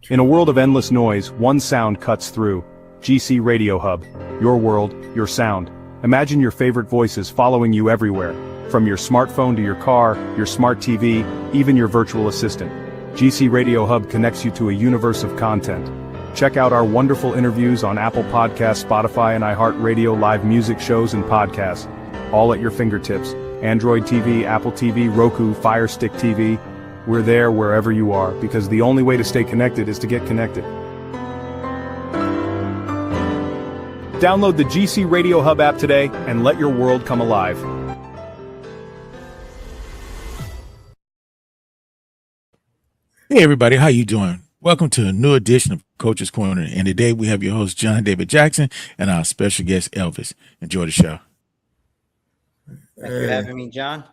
In a world of endless noise, one sound cuts through. GC Radio Hub. Your world, your sound. Imagine your favorite voices following you everywhere. From your smartphone to your car, your smart TV, even your virtual assistant. GC Radio Hub connects you to a universe of content. Check out our wonderful interviews on Apple Podcasts, Spotify, and iHeartRadio, live music shows and podcasts. All at your fingertips. Android TV, Apple TV, Roku, Fire Stick TV. We're there wherever you are, because the only way to stay connected is to get connected. Download the GC Radio Hub app today and let your world come alive. Hey everybody, how you doing? Welcome to a new edition of Coach's Corner, and today we have your host John David Jackson and our special guest Elvis. Enjoy the show. Thank you for having me, John.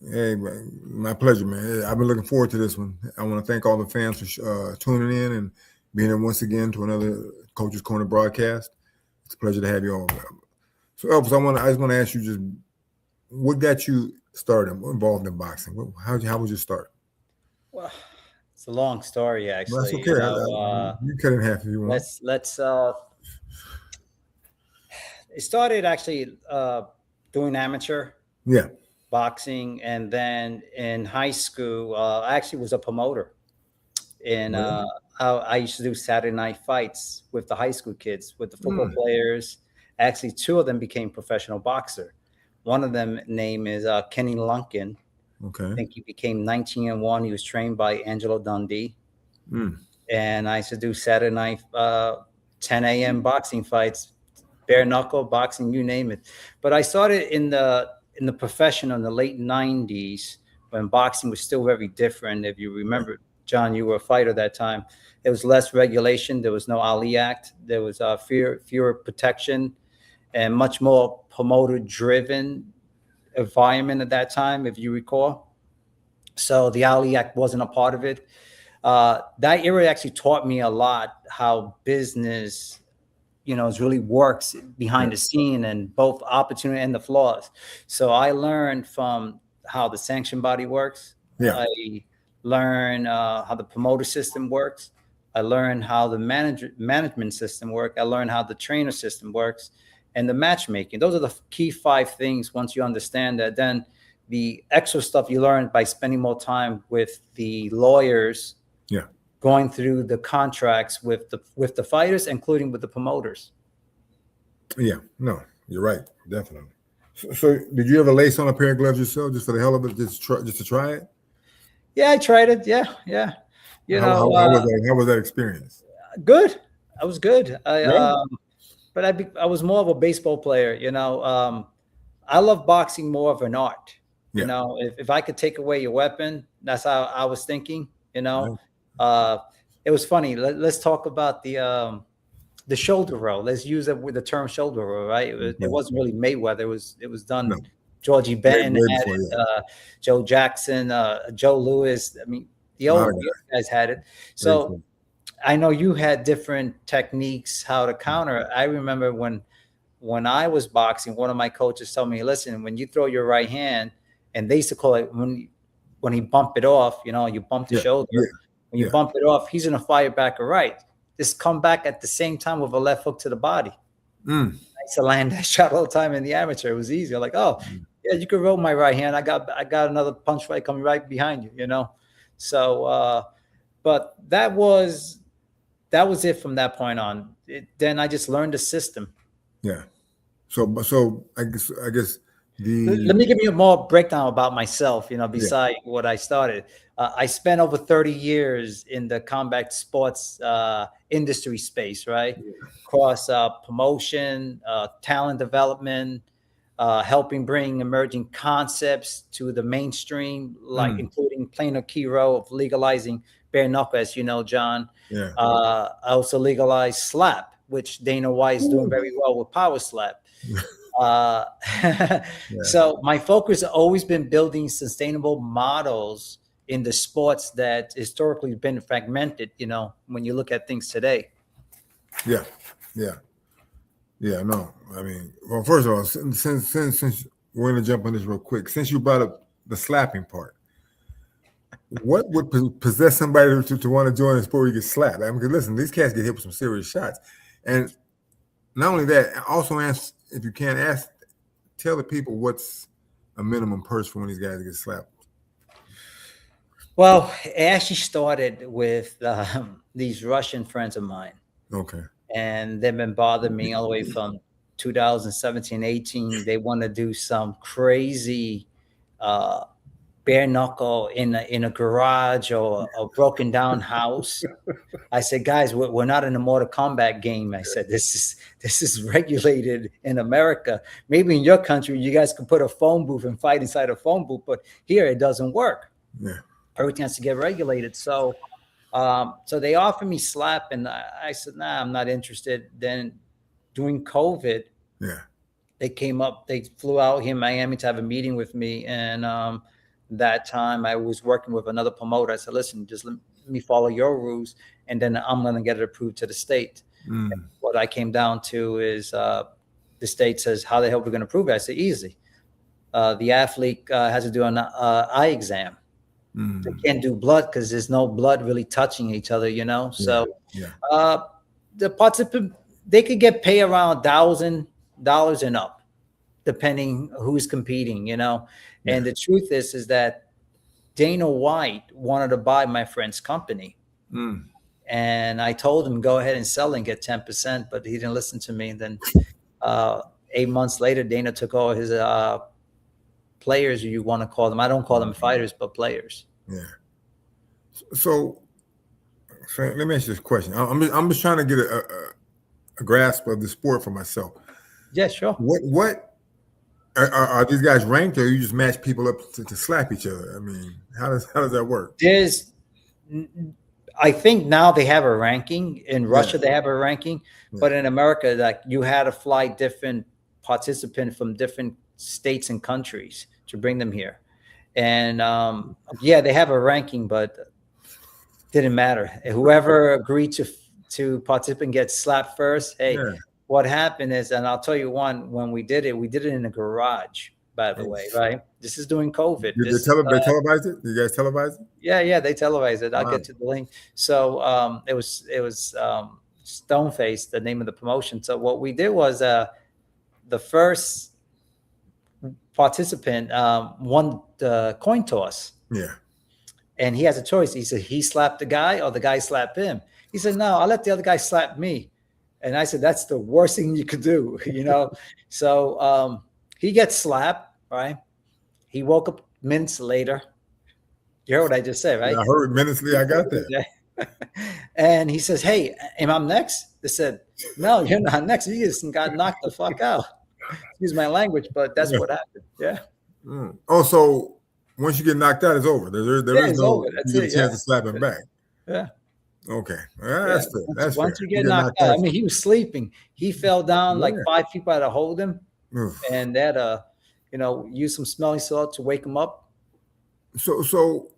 Hey, my pleasure, man. I've been looking forward to this one. I want to thank all the fans for tuning in and being here once again to another Coach's Corner broadcast. It's a pleasure to have you all. So, Elvis, I just want to ask you, just what got you started involved in boxing? How was your start? Well, it's a long story, actually. Well, that's okay. You cut it in half if you want. Let's. It started actually doing amateur. Yeah. Boxing, and then in high school, I actually was a promoter, and I used to do Saturday night fights with the high school kids, with the football players. Actually, two of them became professional boxer. One of them name is Kenny Lunkin. Okay, I think he became 19-1. He was trained by Angelo Dundee, and I used to do Saturday night 10 a.m. boxing fights, bare knuckle boxing, you name it. But I started in the profession in the late 90s when boxing was still very different. If you remember, John, you were a fighter that time. There was less regulation. There was no Ali Act. There was fewer protection and much more promoter-driven environment at that time, if you recall. So the Ali Act wasn't a part of it. That era actually taught me a lot how business it really works behind the scene, and both opportunity and the flaws. So I learned from how the sanction body works. Yeah. I learned how the promoter system works. I learned how the management system works. I learned how the trainer system works, and the matchmaking. Those are the key 5 things. Once you understand that, then the extra stuff you learn by spending more time with the lawyers. Yeah. Going through the contracts with the fighters, including with the promoters. Yeah, no, you're right, definitely. So did you ever lace on a pair of gloves yourself, just for the hell of it, just to try it? Yeah, I tried it. Yeah. How was that experience? Good. I was good. But I was more of a baseball player. I love boxing more of an art. Yeah. If I could take away your weapon, that's how I was thinking. It was funny. Let's talk about the shoulder roll. Let's use it with the term shoulder roll, right? It wasn't really Mayweather. It was done. No. Georgie Benton had it, Joe Jackson, Joe Louis. I mean, the old guys had it. So I know you had different techniques how to counter. I remember when I was boxing, one of my coaches told me, listen, when you throw your right hand, and they used to call it when he bumped it off, you bump the shoulder. Yeah. When you bump it off, he's going to fire back a right. Just come back at the same time with a left hook to the body. I used to land that shot all the time in the amateur. It was easy. Like, yeah, you could roll my right hand. I got another punch right coming right behind you, So, but that was it from that point on. Then I just learned the system. Yeah. So I guess. Let me give you a more breakdown about myself, besides what I started. I spent over 30 years in the combat sports industry space, right? Yeah. Across promotion, talent development, helping bring emerging concepts to the mainstream, like including playing a key role of legalizing bare knuckle, as you know, John. Yeah. I also legalized slap, which Dana White is doing very well with power slap. So my focus has always been building sustainable models in the sports that historically have been fragmented, when you look at things today. Yeah. No, I mean, well, first of all, since we're going to jump on this real quick, since you brought up the slapping part, what would possess somebody to want to join a sport where you get slapped? I mean, because listen, these cats get hit with some serious shots, and not only that, also ask if you can tell the people what's a minimum purse for when these guys get slapped. Well, it actually started with these Russian friends of mine. Okay. And they've been bothering me all the way from 2017, 18. They want to do some crazy bare knuckle in a garage or a broken down house. I said, guys, we're not in a Mortal Kombat game. I said, this is regulated in America. Maybe in your country, you guys can put a phone booth and fight inside a phone booth, but here it doesn't work. Yeah. Everything has to get regulated. So they offered me slap, and I said, nah, I'm not interested. Then during COVID, they flew out here in Miami to have a meeting with me. And that time I was working with another promoter. I said, listen, just let me follow your rules, and then I'm going to get it approved to the state. What I came down to is the state says, how the hell are we going to prove it? I said, easy. The athlete has to do an eye exam. They can't do blood because there's no blood really touching each other, you know. So the participant, they could get paid around $1,000 and up, depending who's competing, you know. And the truth is that Dana White wanted to buy my friend's company, and I told him go ahead and sell and get 10%, but he didn't listen to me. And then 8 months later, Dana took all his players, you want to call them. I don't call them fighters, but players. Yeah. So let me ask you this question. I'm just trying to get a grasp of the sport for myself. Yeah, sure. What are these guys ranked, or you just match people up to slap each other? I mean, how does that work? I think now they have a ranking. In Russia, they have a ranking, but in America, like you had to fly different participants from different states and countries to bring them here. And they have a ranking, but didn't matter. Whoever agreed to participate gets slapped first. Hey, what happened is, and I'll tell you when we did it in a garage, by the way, right? This is during COVID. They televised it? Did you guys televise it? Yeah, they televised it. I'll get to the link. So it was Stoneface, the name of the promotion. So what we did was the first participant won the coin toss. Yeah. And he has a choice. He said he slapped the guy or the guy slapped him. He said, no, I'll let the other guy slap me. And I said, that's the worst thing you could do, you know? So he gets slapped, right? He woke up minutes later. You heard what I just said, right? Yeah, I heard minutes later. I got that. And he says, hey, am I next? They said, no, you're not next. You just got knocked the fuck out. Excuse my language, but that's what happened. Yeah. Oh, so once you get knocked out, it's over. There is no you get a chance to slap him back. Yeah. Okay. That's fair. That's once fair. you get knocked out, I mean, he was sleeping. He fell down, like 5 people had to hold him, and they had to, use some smelling salt to wake him up. So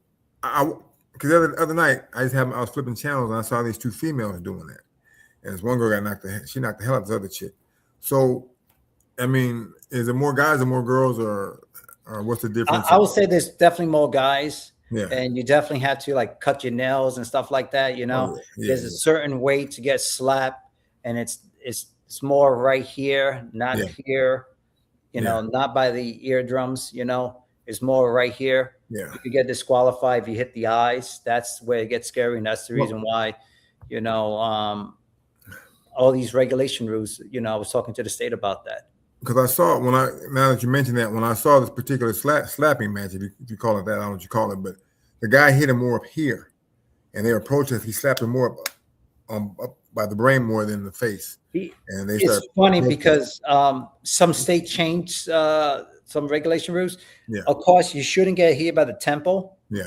because the other night I was flipping channels and I saw these two females doing that, and this one girl got knocked the hell out of this other chick. So, I mean, is there more guys or more girls, or what's the difference? I would say there's definitely more guys. Yeah. And you definitely have to like cut your nails and stuff like that. There's a certain way to get slapped, and it's more right here, not here. Not by the eardrums. It's more right here. Yeah. You could get disqualified if you hit the eyes. That's where it gets scary, and that's the reason why, all these regulation rules. I was talking to the state about that. Because I saw now that you mentioned that, when I saw this particular slapping match, if you call it that, I don't know what you call it, but the guy hit him more up here, and they were protesting. He slapped him more up by the brain more than the face. It's funny because some state changed some regulation rules. Yeah. Of course, you shouldn't get hit by the temple. Yeah.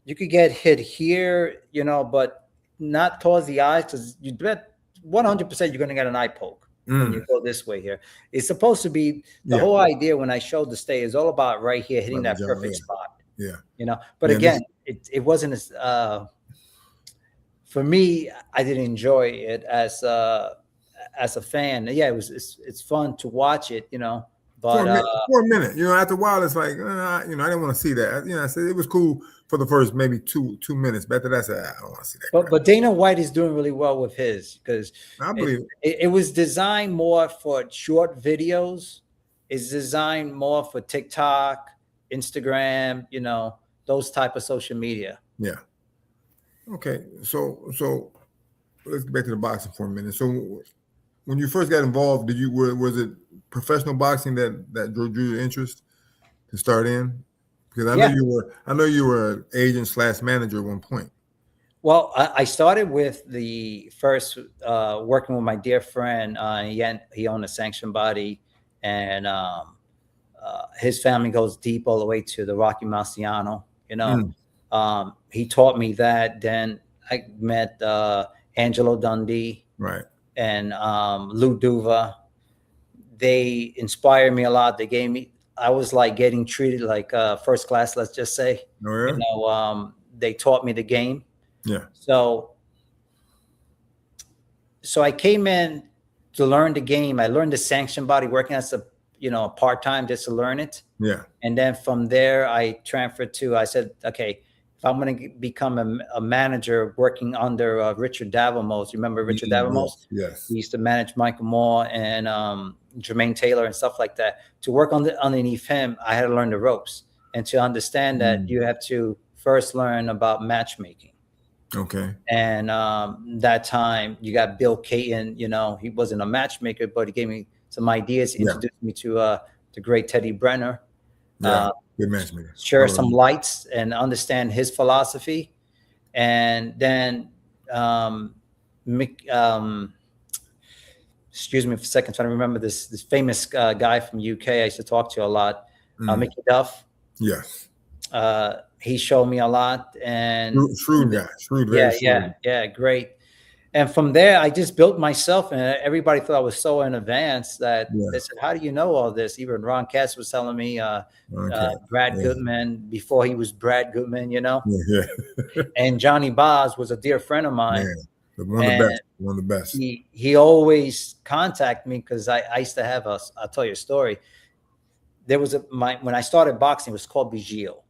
You could get hit here, but not towards the eyes, because you bet 100% you're going to get an eye poke. When you go this way here, it's supposed to be the whole idea. When I showed the state, is all about right here, hitting that perfect spot. Yeah, But again, it wasn't as for me. I didn't enjoy it as a fan. Yeah, it's fun to watch it, But for a minute, after a while, it's like, I didn't want to see that. I said it was cool for the first maybe two minutes. But after that, I said, I don't want to see that. But Dana White is doing really well with his, because I believe it was designed more for short videos. It's designed more for TikTok, Instagram, those type of social media. Yeah. Okay. So let's get back to the boxing for a minute. So when you first got involved, was it professional boxing that drew your interest to start in? Because I know you were an agent / manager at one point. Well, I started with the first working with my dear friend. He owned a sanctioned body, and his family goes deep all the way to the Rocky Marciano. He taught me that. Then I met Angelo Dundee, right, and Lou Duva. They inspired me a lot. I was like getting treated like first class, let's just say. Oh, yeah? They taught me the game. Yeah. So I came in to learn the game. I learned the sanction body, working as a part-time just to learn it. Yeah. And then from there, I transferred I said, okay, if I'm going to become a manager working under Richard Davamos, you remember Richard Davamos? Yes. He used to manage Michael Moore and Jermaine Taylor and stuff like that. To work underneath him, I had to learn the ropes, and to understand that you have to first learn about matchmaking. Okay. And that time you got Bill Caton. He wasn't a matchmaker, but he gave me some ideas, introduced me to the great Teddy Brenner. Yeah, good matchmaker. Share some lights and understand his philosophy. And then, excuse me for a second, trying to remember this famous guy from UK I used to talk to a lot, Mickey Duff. Yes. He showed me a lot, and shrewd guy, yeah, great. And from there, I just built myself, and everybody thought I was so in advance that they said, "How do you know all this?" Even Ron Katz was telling me, Brad Goodman before he was Brad Goodman, Yeah. And Johnny Boz was a dear friend of mine. Yeah. One of the best. He always contacted me because I used to have I'll tell you a story. There was when I started boxing, it was called Bigil.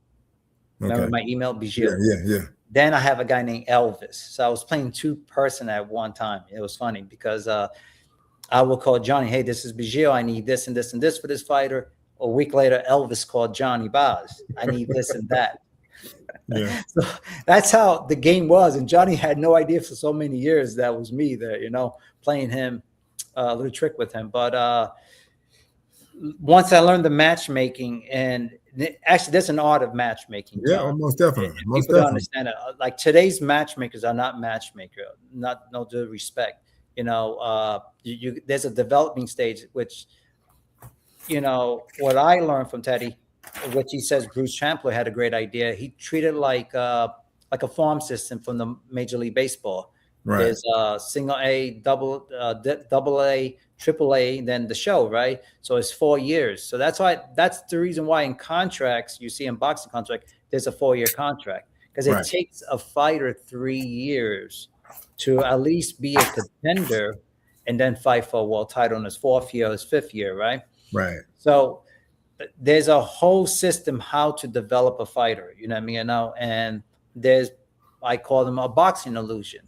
Remember my email, Bigil? Yeah. Then I have a guy named Elvis. So I was playing two-person at one time. It was funny because I will call Johnny, hey, this is Bigil. I need this and this and this for this fighter. A week later, Elvis called Johnny Boz. I need this and that. Yeah. So that's how the game was. And Johnny had no idea for so many years that was me there, playing him, a little trick with him. But once I learned the matchmaking, and actually there's an art of matchmaking. Yeah, most definitely. People don't understand it. Like today's matchmakers are not matchmaker, no due respect. There's a developing stage, which, what I learned from Teddy, which he says Bruce Champler had a great idea. He treated it like a farm system from the Major League Baseball. Right. There's single A, double A, triple A, then the show, right? So it's 4 years. So that's the reason why in contracts, you see in boxing contract, there's a 4-year contract, because it takes a fighter 3 years to at least be a contender and then fight for a world title in his 4th year or his 5th year, right? Right. So there's a whole system how to develop a fighter, you know what I mean? And I call them a boxing illusion.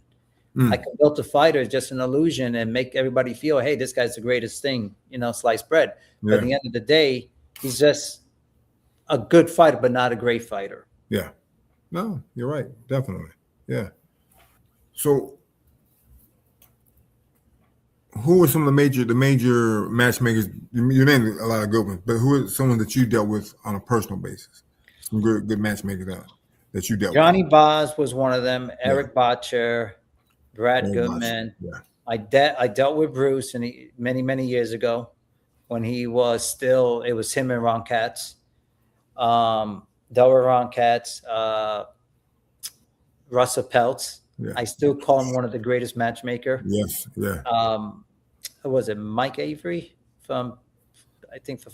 I can build a fighter just an illusion and make everybody feel, hey, this guy's the greatest thing, sliced bread. But at the end of the day, he's just a good fighter, but not a great fighter. Yeah. No, you're right. Definitely. Yeah. So who are some of the major matchmakers? You named a lot of good ones, but who are someone that you dealt with on a personal basis? Some good matchmakers that you dealt with. Johnny Boz was one of them. Eric Botcher, Brad Goodman. Yeah. I dealt with Bruce many years ago when he was still. It was him and Ron Katz. Dealt with Ron Katz, Russell Peltz. Yeah. I still call him one of the greatest matchmaker. Yes. Yeah. Who was it? Mike Avery from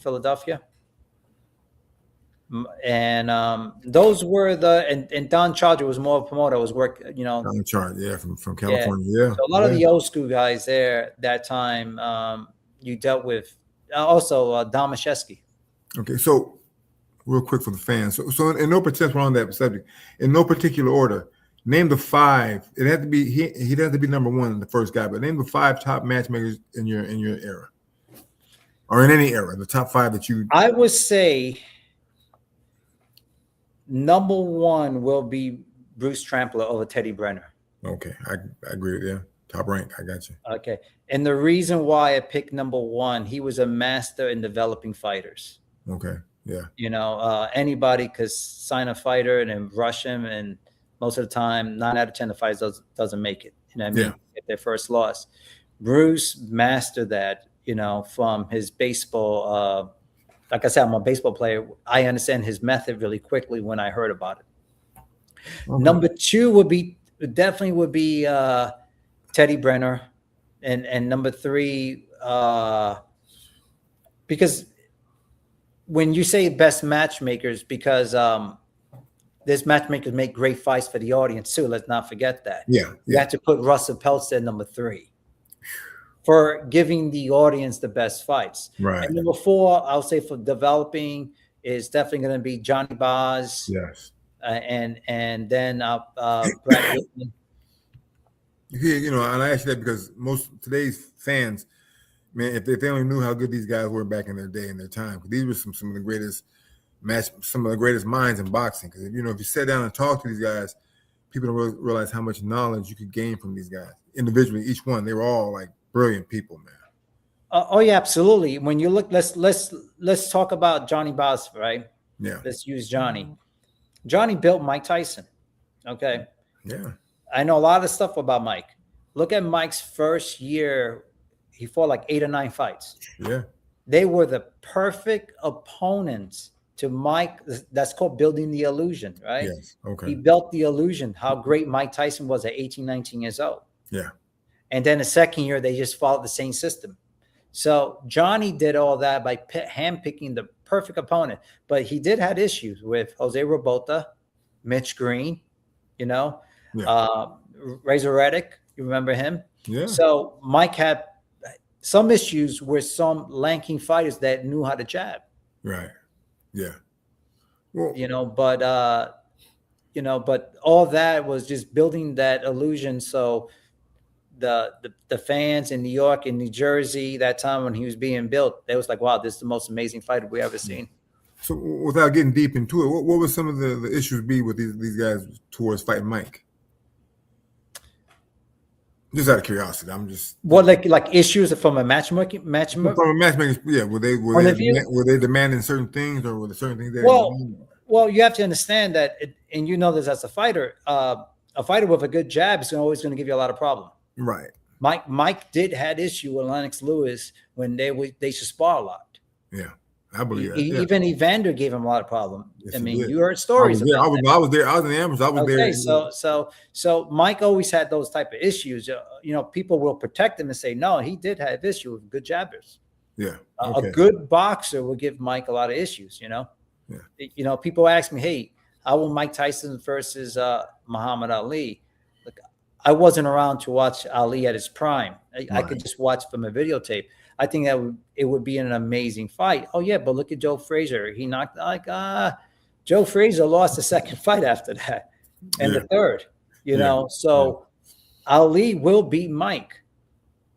Philadelphia. And those were and Don Charger was more of a promoter. I was Don Charger, from California. Yeah. So a lot of the old school guys there that time, you dealt with also Don Mashesky. Okay, so real quick for the fans. So in no particular, we're on that subject. In no particular order, name the 5. It had to be he'd have to be number 1, the first guy. But name the 5 top matchmakers in your era, or in any era. The top 5 that you. I would say number 1 will be Bruce Trampler over Teddy Brenner. Okay, I agree with you. Top rank. I got you. Okay, and the reason why I picked number 1, he was a master in developing fighters. Okay. Yeah. You know, anybody could sign a fighter and then rush him, and most of the time, 9 out of 10 of fighters doesn't make it. You know what I mean? Yeah. Get their first loss. Bruce mastered that, you know, from his baseball. Like I said, I'm a baseball player. I understand his method really quickly when I heard about it. Okay. Number 2 would be Teddy Brenner, and number 3, because when you say best matchmakers, because this matchmakers make great fights for the audience too. Let's not forget that. Yeah. You have to put Russell Peltz at number 3 for giving the audience the best fights. Right. And number 4, I'll say for developing is definitely going to be Johnny Boz. Yes. And then Brad Whitman. You know, and I ask you that because most today's fans, man, if they only knew how good these guys were back in their day and their time, these were some of the greatest minds in boxing. Because if you sit down and talk to these guys, people don't realize how much knowledge you could gain from these guys individually. Each one, they were all like brilliant people, man. Oh yeah, absolutely. When you look, let's talk about Johnny Boz, right? Yeah. Let's use Johnny. Johnny built Mike Tyson. Okay. Yeah. I know a lot of stuff about Mike. Look at Mike's first year. He fought like 8 or 9 fights. Yeah. They were the perfect opponents to Mike. That's called building the illusion, right? Yes. Okay. He built the illusion, how great Mike Tyson was at 18, 19 years old. Yeah. And then the second year, they just followed the same system. So Johnny did all that by handpicking the perfect opponent. But he did have issues with Jose Robota, Mitch Green, Razor Reddick. You remember him? Yeah. So Mike had some issues with some lanky fighters that knew how to jab. Right. Yeah. Well, but all that was just building that illusion. So the fans in New York and New Jersey, that time when he was being built, they was like, wow, this is the most amazing fighter we ever seen. So without getting deep into it, what would some of the issues be with these guys towards fighting Mike? Just out of curiosity, I'm just like issues from a matchmaking. From a matchmaking, yeah. Were they demanding certain things, or were there certain things? Well, you have to understand that, and this as a fighter. A fighter with a good jab is always going to give you a lot of problem. Right. Mike had issue with Lennox Lewis when they should spar a lot. Yeah. I believe that. Even Evander gave him a lot of problem. Yes, I mean, you heard stories about that. I was there. I was in the ambulance. I was there. So Mike always had those type of issues. People will protect him and say, no, he did have issue with good jabbers. Yeah. Okay. A good boxer will give Mike a lot of issues, Yeah. People ask me, hey, how will Mike Tyson versus Muhammad Ali? Look, I wasn't around to watch Ali at his prime. I could just watch from a videotape. I think that it would be an amazing fight. Oh, yeah, but look at Joe Frazier. He knocked Joe Frazier lost the second fight after that and the third, So Ali will beat Mike,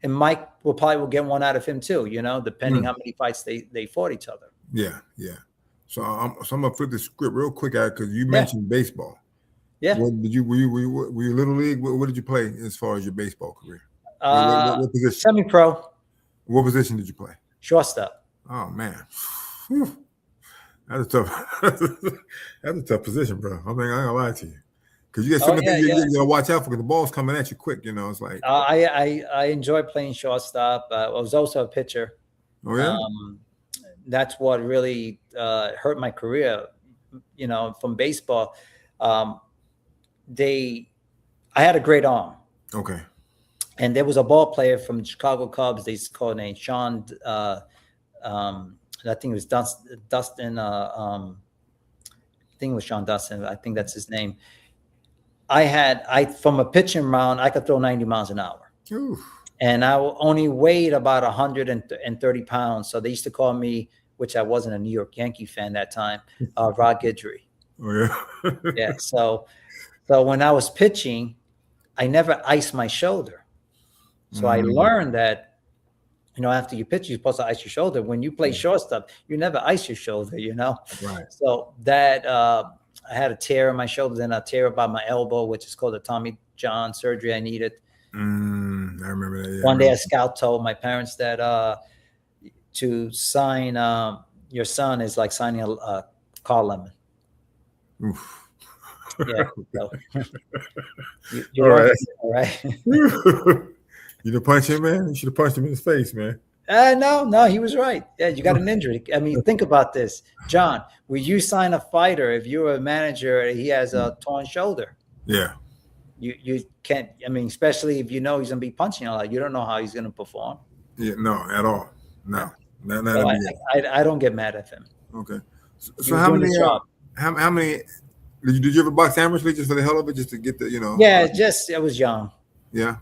and Mike will get one out of him too, depending how many fights they fought each other. Yeah, yeah. So I'm gonna flip the script real quick out because you mentioned baseball. Yeah. Were you little league? What did you play as far as your baseball career? What position? Semi-pro. What position did you play? Shortstop. Oh man, whew. That's a tough position, bro. I ain't gonna lie to you, because you got so many things you gotta watch out for. Because the ball's coming at you quick. It's like I enjoy playing shortstop. I was also a pitcher. Oh yeah. That's what really hurt my career. From baseball, I had a great arm. Okay. And there was a ball player from the Chicago Cubs. They called him Sean. I think it was Dustin. I think it was Sean Dustin. I think that's his name. From a pitching mound, I could throw 90 miles an hour. Ooh. and I only weighed about 130 pounds. So they used to call me, which I wasn't a New York Yankee fan that time, Rod Guidry. Oh yeah. Yeah. So when I was pitching, I never iced my shoulder. So I learned that, after you pitch, you're supposed to ice your shoulder. When you play shortstop, you never ice your shoulder, Right. So that I had a tear in my shoulder, then a tear about my elbow, which is called a Tommy John surgery I needed. I remember that. Yeah, One day a scout told my parents that to sign your son is like signing a car lemon. Oof. Yeah. So, you're all right. You done punch him, man? You should have punched him in his face, man. No, he was right. Yeah, you got an injury. I mean, think about this, John. Will you sign a fighter if you're a manager and he has a torn shoulder? Yeah. You can't. I mean, especially if you know he's gonna be punching a lot. You don't know how he's gonna perform. Yeah. No, at all. No. Not So I don't get mad at him. Okay. So how many? How many? Did you ever box amateurs just for the hell of it, just to get the Yeah, I was young. Yeah.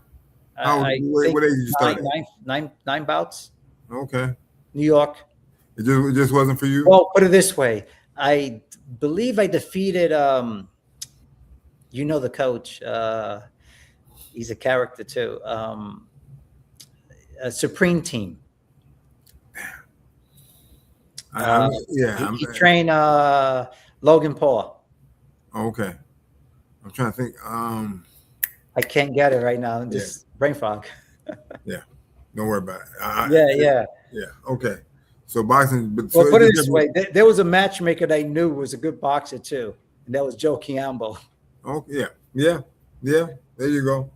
What age did you start? Nine bouts. Okay. New York. It just wasn't for you? Well, put it this way. I believe I defeated the coach. He's a character too. A Supreme Team. He trained Logan Paul. Okay. I'm trying to think. I can't get it right now. Just brain fog. Yeah. Don't worry about it. Yeah. Okay. So boxing. Well, put it this way: there was a matchmaker that I knew was a good boxer too, and that was Joe Chiambo. Oh yeah. There you go.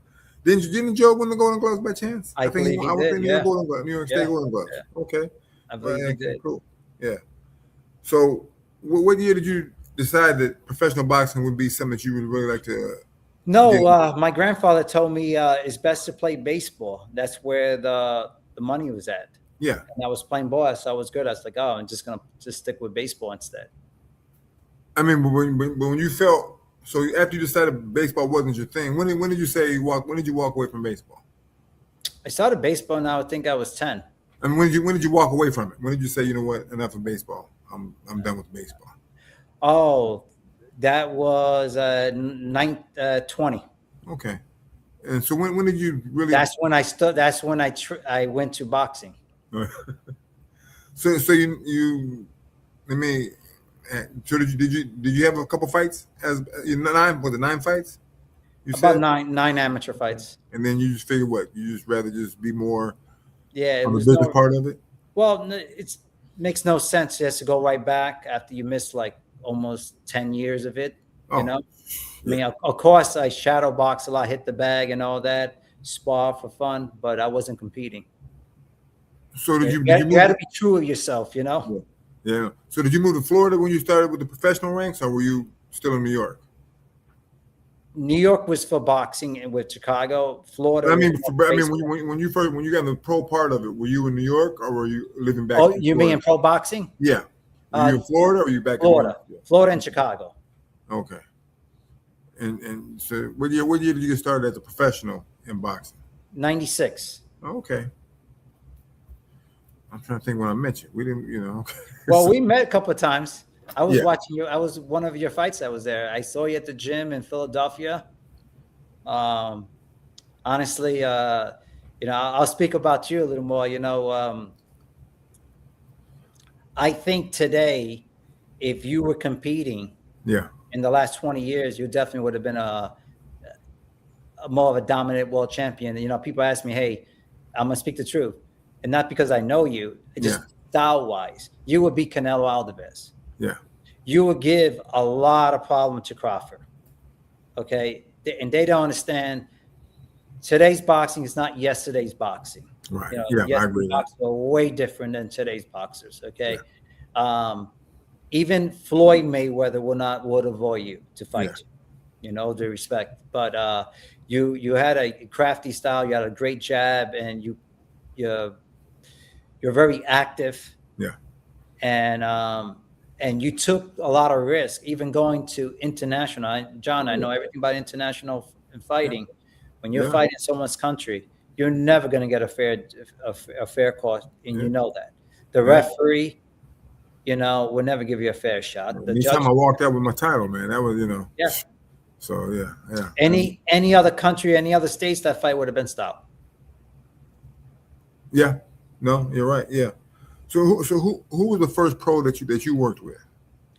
Didn't Joe win the Golden Gloves by chance? I think he did. New York State Golden Gloves. Yeah. Okay. I believe he did. Cool. Yeah. So, what year did you decide that professional boxing would be something that you would really like to? No, my grandfather told me it's best to play baseball. That's where the money was at. Yeah. And I was playing ball, so I was good. I was like, I'm just gonna stick with baseball instead. I mean, but when you felt so after you decided baseball wasn't your thing, when did you say when did you walk away from baseball? I started baseball now. I think I was 10. I mean, when did you walk away from it? When did you say, you know what, enough of baseball? I'm done with baseball. Oh, that was 20. Okay. And so when did you really? That's when I went to boxing. So you I mean, so did you have a couple fights? Was it 9 fights? About nine amateur fights. And then you just figured what? You just rather just be more on the business part of it? Well, it makes no sense just to go right back after you missed like almost 10 years of it. I mean, of course, I shadow box a lot, hit the bag and all that, spar for fun, but I wasn't competing. So you had to be true of yourself, Yeah. So did you move to Florida when you started with the professional ranks, or were you still in New York? New York was for boxing, and with Chicago, Florida. When you got in the pro part of it, were you in New York or were you living back? Oh, you mean in pro boxing? Yeah. Were you in Florida or were you back Florida? in Florida and Chicago. Okay. And so what year did you get started as a professional in boxing? 96. Okay. I'm trying to think when I met you. We didn't, Okay. Well, we met a couple of times. I was watching you. I was one of your fights that was there. I saw you at the gym in Philadelphia. Honestly, I'll speak about you a little more. I think today, if you were competing in the last 20 years, you definitely would have been a more of a dominant world champion. People ask me, hey, I'm going to speak the truth. And not because I know you, just style-wise. You would beat Canelo Alves. Yeah. You would give a lot of problem to Crawford. Okay? And they don't understand today's boxing is not yesterday's boxing. Right. I agree. Boxers are way different than today's boxers. Okay. Yeah. Even Floyd Mayweather would avoid you to fight you. All due respect. But you had a crafty style, you had a great jab, and you're very active. Yeah. And you took a lot of risk, even going to international. John, I know everything about international and fighting. When you're fighting someone's country, you're never going to get a fair court, and you know that. The referee, will never give you a fair shot. The Anytime judge, I walked out with my title, man, that was, yeah. So yeah. Any other country, any other states, that fight would have been stopped. Yeah, no, you're right. Yeah. So who was the first pro that you worked with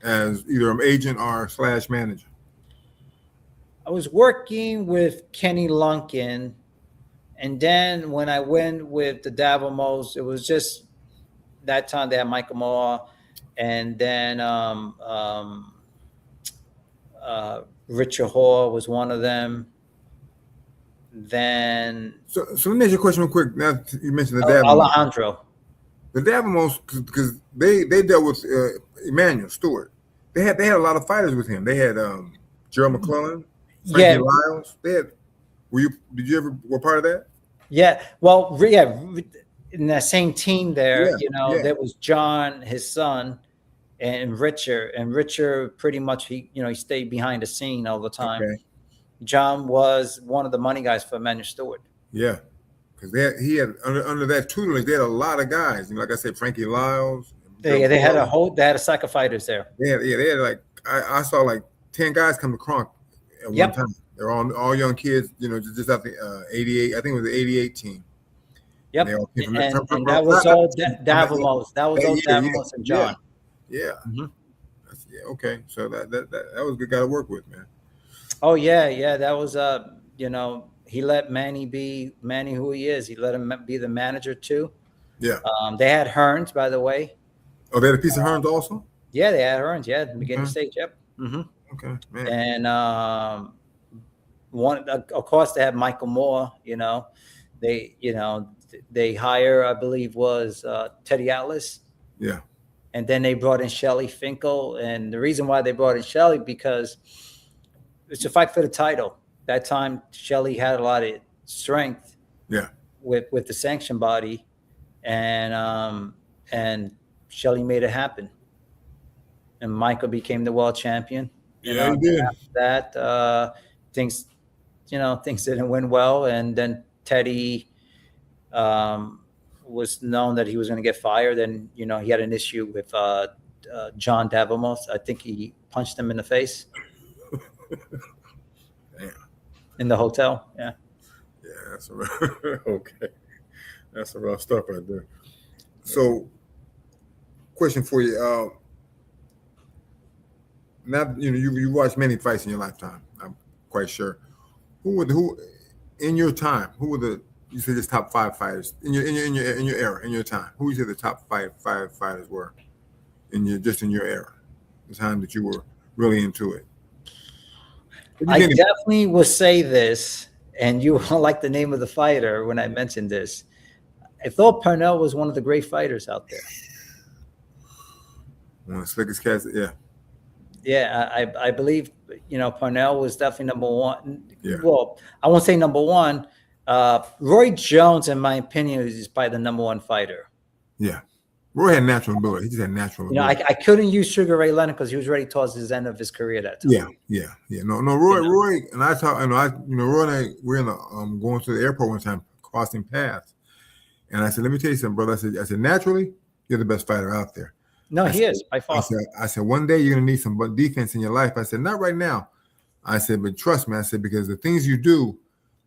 as either an agent or / manager? I was working with Kenny Lunkin, and then when I went with the Davamos, it was just that time they had Michael Moore, and then Richard Hall was one of them. Then So let me ask you a question real quick. Now you mentioned the Davamos. Alejandro. The Davamos, because they dealt with Emmanuel Stewart. They had a lot of fighters with him. They had Gerald McClellan, Frankie Lyles. Did you ever were part of that? Yeah. Well, yeah. In that same team there, there was John, his son, and Richard. And Richard pretty much he stayed behind the scene all the time. Okay. John was one of the money guys for Emmanuel Stewart. Yeah, because he had under that tutelage, they had a lot of guys. Like I said, Frankie Lyles. They had a sack of fighters there. They had like I saw like 10 guys come to Kronk at one time. They're all young kids, just after 88. I think it was the 88 team. Yep, and that was all Davamos. That was all Davamos and John. Yeah. Mm-hmm. Okay. So that was a good guy to work with, man. Oh yeah. That was he let Manny be Manny who he is. He let him be the manager too. Yeah. They had Hearns, by the way. Oh, they had a piece of Hearns also? Yeah, they had Hearns. Yeah, at the beginning stage. Yep. Mm-hmm. Okay, man. And of course, they had Michael Moore. They hire, I believe, was Teddy Atlas. Yeah. And then they brought in Shelly Finkel, and the reason why they brought in Shelly because it's a fight for the title. That time, Shelly had a lot of strength. Yeah. With the sanction body, and Shelly made it happen, and Michael became the world champion. Yeah, he did. After that, things didn't win well, and then Teddy was known that he was going to get fired, and he had an issue with John Davamos. I think he punched him in the face. Damn. In the hotel. Yeah. Yeah, that's okay. That's some rough stuff right there. So, question for you. Now you watched many fights in your lifetime. I'm quite sure. Who in your time? Who were you said just top 5 fighters in your era, in your time? Who would you say the top five fighters were in your era, the time that you were really into it? I definitely will say this, and you will like the name of the fighter when I mentioned this. I thought Parnell was one of the great fighters out there. One of the slickest cats, yeah. Yeah, I believe Parnell was definitely number one. Yeah. Well, I won't say number one. Roy Jones, in my opinion, is probably the number one fighter. Yeah. Roy had natural ability. He just had natural ability. I couldn't use Sugar Ray Leonard because he was ready towards his end of his career that time. Yeah. No, Roy and I talk. Roy and I we're in the going to the airport one time, crossing paths, and I said, "Let me tell you something, brother." I said, naturally, you're the best fighter out there. No, he is by far. I said, one day you're gonna need some defense in your life. I said, not right now. I said, but trust me. I said, because the things you do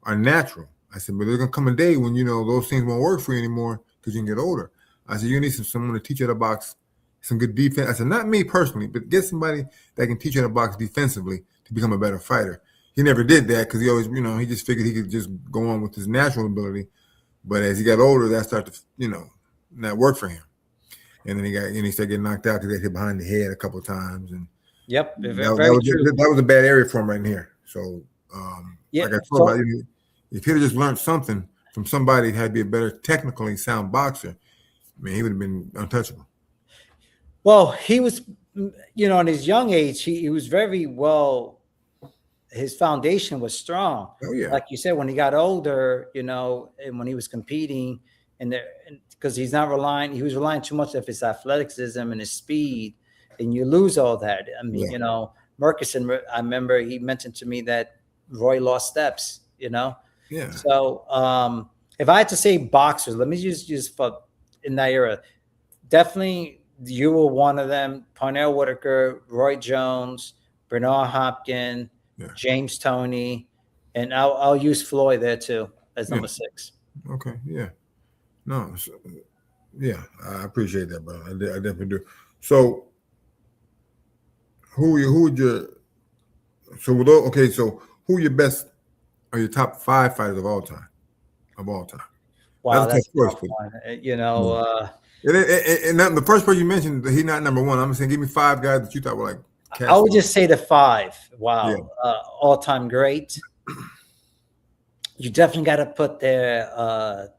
are natural. I said, but there's gonna come a day when those things won't work for you anymore because you can get older. I said, you need someone to teach you how to box, some good defense. I said, not me personally, but get somebody that can teach you how to box defensively to become a better fighter. He never did that because he always, he just figured he could just go on with his natural ability. But as he got older, that started to, not work for him. And then he started getting knocked out because they hit behind the head a couple of times. And yep, that was a bad area for him right in here. So, like I told about, if he'd have just learned something from somebody that had to be a better technically sound boxer, he would have been untouchable. Well, he was, in his young age, he was very well. His foundation was strong. Oh yeah, like you said, when he got older, and when he was competing, because he was relying too much of his athleticism and his speed, and you lose all that. I mean, Murkison, I remember he mentioned to me that Roy lost steps. Yeah. So if I had to say boxers, let me just use for in that era. Definitely, you were one of them. Parnell Whitaker, Roy Jones, Bernard Hopkins, James Toney, and I'll use Floyd there too as number 6. Okay, yeah, no, yeah, I appreciate that, brother. I definitely do. So, who would your so who your best or your top 5 fighters of all time? Wow, that's a tough tough one. You know, and the first person you mentioned, he's not number 1. I'm saying, give me 5 guys that you thought were like. I would just say the 5. Wow, all-time great. You definitely got to put there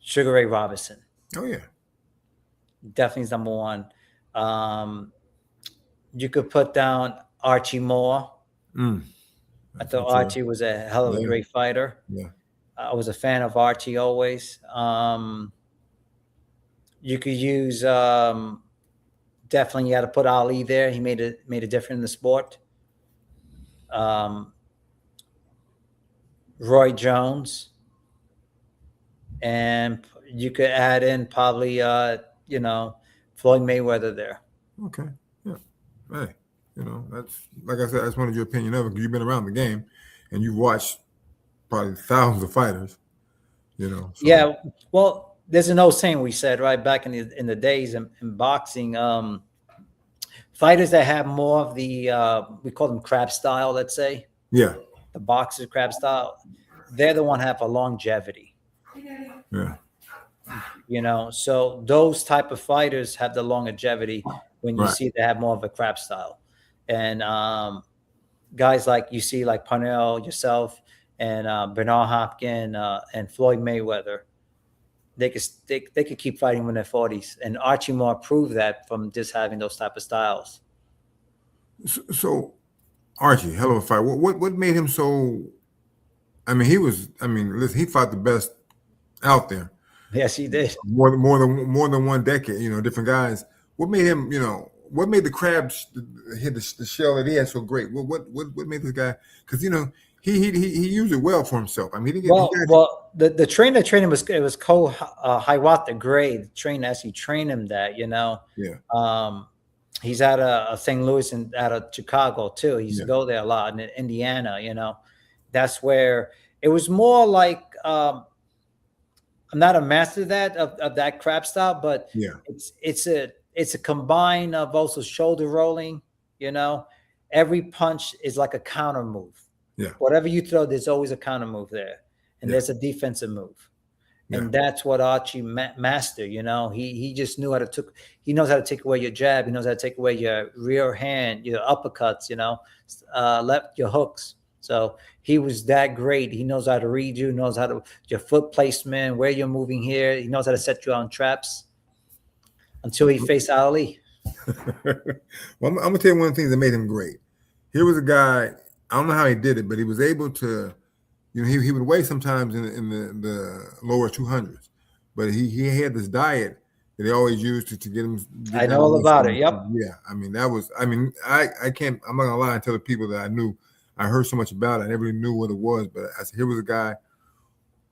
Sugar Ray Robinson. Oh yeah, definitely is number 1. You could put down Archie Moore. I thought Archie was a hell of a great fighter. Yeah, I was a fan of Archie always. You could use definitely. You got to put Ali there. He made a difference in the sport. Roy Jones, and you could add in probably Floyd Mayweather there. Okay, yeah, hey, that's like I said, I just wanted your opinion of it because you've been around the game and you've watched probably thousands of fighters. So. Yeah, well, there's an old saying we said right back in the days in boxing. Fighters that have more of the we call them crab style, let's say. Yeah. The boxers crab style, they're the one have a longevity. Yeah. So those type of fighters have the longevity when you see they have more of a crab style. And guys like you see like Parnell, yourself, and Bernard Hopkins and Floyd Mayweather, they could keep fighting in their 40s. And Archie Moore proved that from just having those type of styles. So Archie, hell of a fight. What made him so? Listen, he fought the best out there. Yes, he did. More than one decade. Different guys. What made him? What made the crabs hit the shell that he had so great? What made this guy? Because he used it well for himself. He didn't get. The trainer trained him was Cole Hiawatha Gray. The trainer actually trained him that. Yeah. He's out of St. Louis and out of Chicago too. He used to go there a lot, in Indiana. That's where it was more like. I'm not a master of that crab style, but it's a combine of also shoulder rolling. Every punch is like a counter move. Yeah. Whatever you throw, there's always a counter move there, and there's a defensive move. And that's what Archie mastered. He just knew he knows how to take away your jab. He knows how to take away your rear hand, your uppercuts, left your hooks. So he was that great. He knows how to read you, knows how to your foot placement, where you're moving here. He knows how to set you on traps until he faced Ali. Well, I'm gonna tell you one of the things that made him great. Here was a guy, I don't know how he did it, but he was able to, he would weigh sometimes in the lower 200s, but he had this diet that he always used to get him. I know all about it. Yep. Yeah. I can't, I'm not gonna lie and tell the people that I heard so much about it. I never really knew what it was, but I said, here was a guy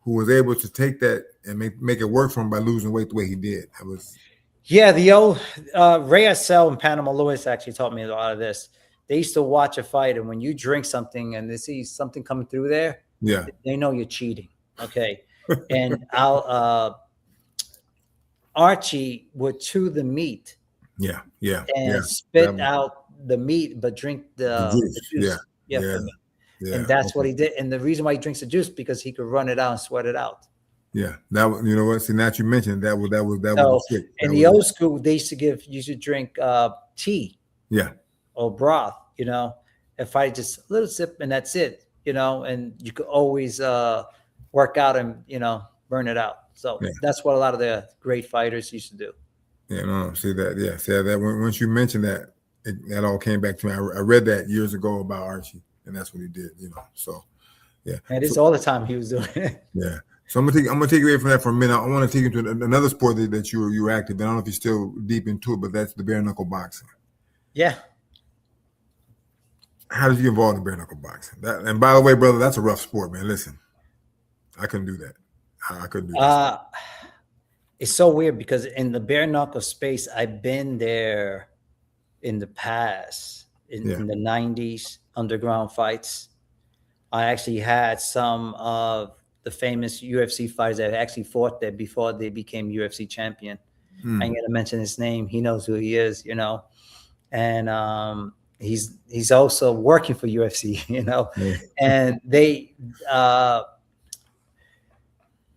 who was able to take that and make it work for him by losing weight the way he did. The old Ray Assel and Panama Lewis actually taught me a lot of this. They used to watch a fight, and when you drink something and they see something coming through there, they know you're cheating. Okay. And Archie would chew the meat. And spit out the meat, but drink the juice. And that's what he did. And the reason why he drinks the juice because he could run it out and sweat it out. Yeah, that was, what? See, now that you mentioned that was sick. In the old school, they used to drink tea. Or broth. If I just a little sip and that's it. And you could always work out and burn it out. So that's what a lot of the great fighters used to do. Yeah, no, see that. Yeah, see that. Once you mentioned that, that all came back to me. I read that years ago about Archie, and that's what he did. So yeah. And it's all the time he was doing it. Yeah. So I'm gonna take you away from that for a minute. I want to take you to another sport that you were active in. I don't know if you're still deep into it, but that's the bare knuckle boxing. Yeah. How did you get involved in bare knuckle boxing? And by the way, brother, that's a rough sport, man. Listen, I couldn't do that. I couldn't do that. It's so weird because in the bare knuckle space, I've been there in the past, in the 90s, underground fights. I actually had some of the famous UFC fighters that actually fought there before they became UFC champion. I ain't gonna mention his name. He knows who he is, you know. And he's also working for UFC, you know. And they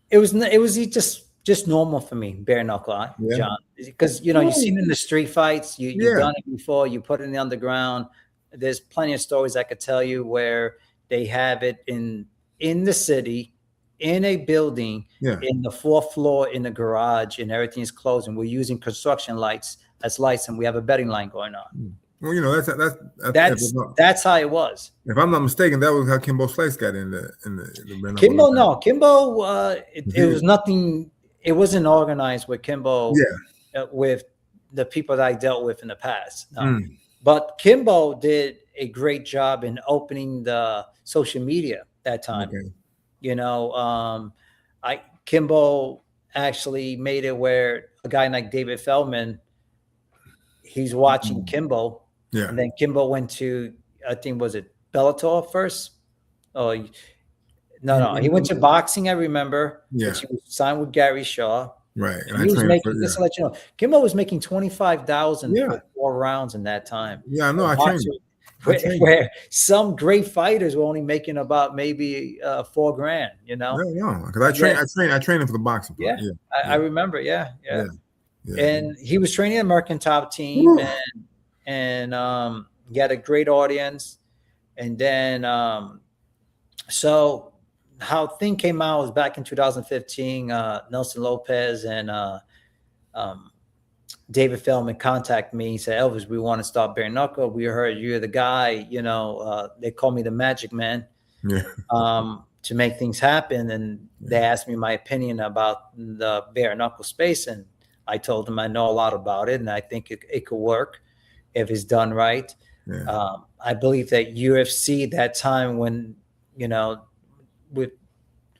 it was just normal for me, bare knuckle, John, because you know you've seen in the street fights, you've done it before, you put it in the underground. There's plenty of stories I could tell you where they have it in the city, in a building, in the fourth floor, in the garage, and everything is closed, and we're using construction lights as lights, and we have a betting line going on. Well, you know, that's how it was. If I'm not mistaken, that was how Kimbo Slice got in the Kimbo. No, Kimbo. It was nothing. It wasn't organized with Kimbo. With the people that I dealt with in the past. No. But Kimbo did a great job in opening the social media that time. You know, Kimbo actually made it where a guy like David Feldman, he's watching Kimbo. And then Kimbo went to, I think, was it Bellator first? Oh, no. He went to boxing, I remember. He was signed with Gary Shaw. Right. And he was making, just to let you know, Kimbo was making $25,000 for 4 rounds in that time. Yeah, I know. I trained. Where some great fighters were only making about maybe $4,000, you know? Because I trained him for the boxing part. I remember. And he was training the American Top Team, and he had a great audience. And then, so how thing came out was back in 2015. Nelson Lopez and David Feldman contacted me. He said, Elvis, we want to start bare knuckle. We heard you're the guy, you know, they call me the Magic Man, to make things happen. And they asked me my opinion about the bare knuckle space. And I told them I know a lot about it, and I think it could work if it's done right. I believe that UFC that time when, you know,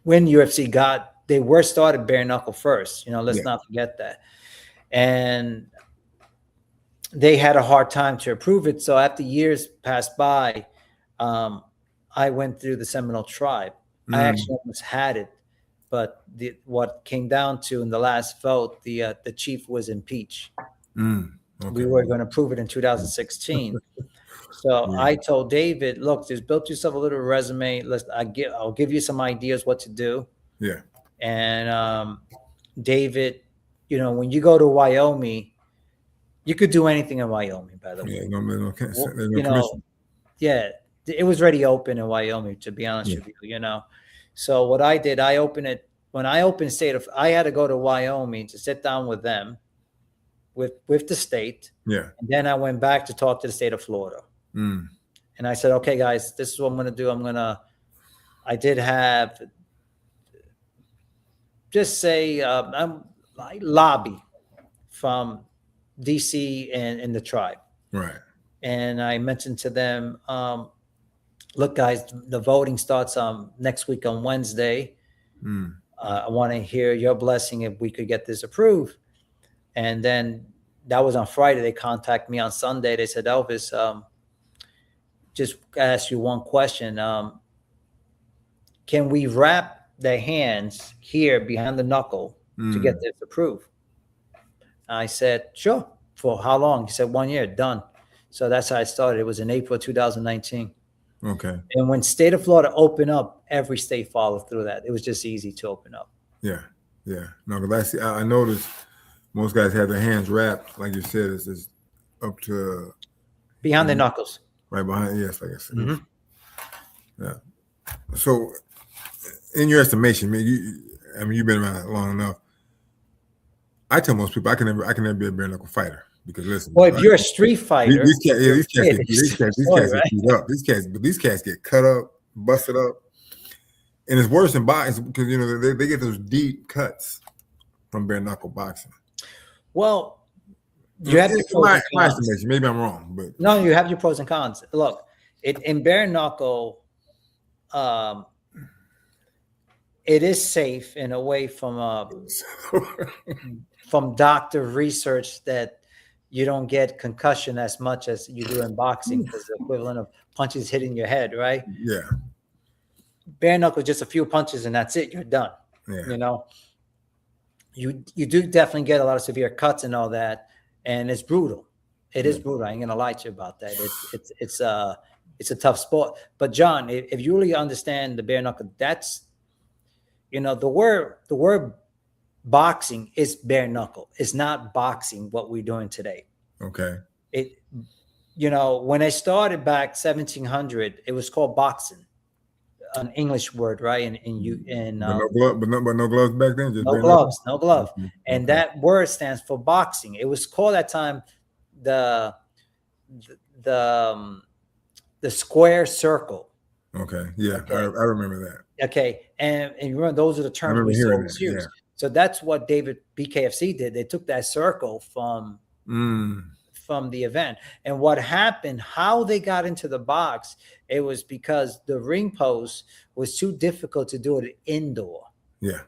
when UFC they were started bare knuckle first, you know, let's not forget that. And they had a hard time to approve it. So after years passed by, I went through the Seminole Tribe. I actually almost had it, but what came down to in the last vote, the chief was impeached. We were going to prove it in 2016. So I told David, look, just build yourself a little resume. I'll give you some ideas what to do. And David, you know, when you go to Wyoming, you could do anything in Wyoming, by the way. You know, it was already open in Wyoming, to be honest with you, you know. So what I did, I had to go to Wyoming to sit down with them, with the state. And then I went back to talk to the state of Florida. And I said, okay, guys, this is what I'm going to do. I did have, just say, I lobby from DC and the tribe. And I mentioned to them, look, guys, the voting starts next week on Wednesday. I want to hear your blessing if we could get this approved. And then that was on Friday. They contacted me on Sunday. They said, Elvis, just ask you one question. Can we wrap the hands here behind the knuckle to get this approved? I said, sure. For how long? He said, 1 year, done. So that's how I started. It was in April 2019. And when state of Florida opened up, every state followed through that. It was just easy to open up. No, because I noticed most guys have their hands wrapped, like you said, it's up to behind the knuckles. Right behind, yes, like I said. So, in your estimation, you've been around long enough. I tell most people I can never be a bare knuckle fighter because listen. Well, if you're a street fighter, these cats get beat up. These cats get cut up, busted up, and it's worse than boxing because you know they get those deep cuts from bare knuckle boxing. Well, you have my estimation. Maybe I'm wrong, but no, you have your pros and cons. Look, in bare knuckle, it is safe in a way from doctor research that you don't get concussion as much as you do in boxing, because the equivalent of punches hitting your head, right? Yeah. Bare knuckle, just a few punches and that's it. You're done. Yeah. You know, you do definitely get a lot of severe cuts and all that, and it's brutal. It is brutal. I ain't gonna lie to you about that. It's a tough sport. But John, if you really understand the bare knuckle, that's, you know, the word boxing is bare knuckle. It's not boxing what we're doing today. Okay. It, you know, when I started back 1700, it was called boxing, an English word, right? But no gloves back then. Just no gloves, no glove. And that word stands for boxing. It was called that time the square circle. Okay. Yeah. Okay. I remember that. Okay. And you remember those are the terms we always use. Yeah. So that's what David BKFC did. They took that circle from the event. And what happened, how they got into the box, it was because the ring post was too difficult to do it indoor. Yeah.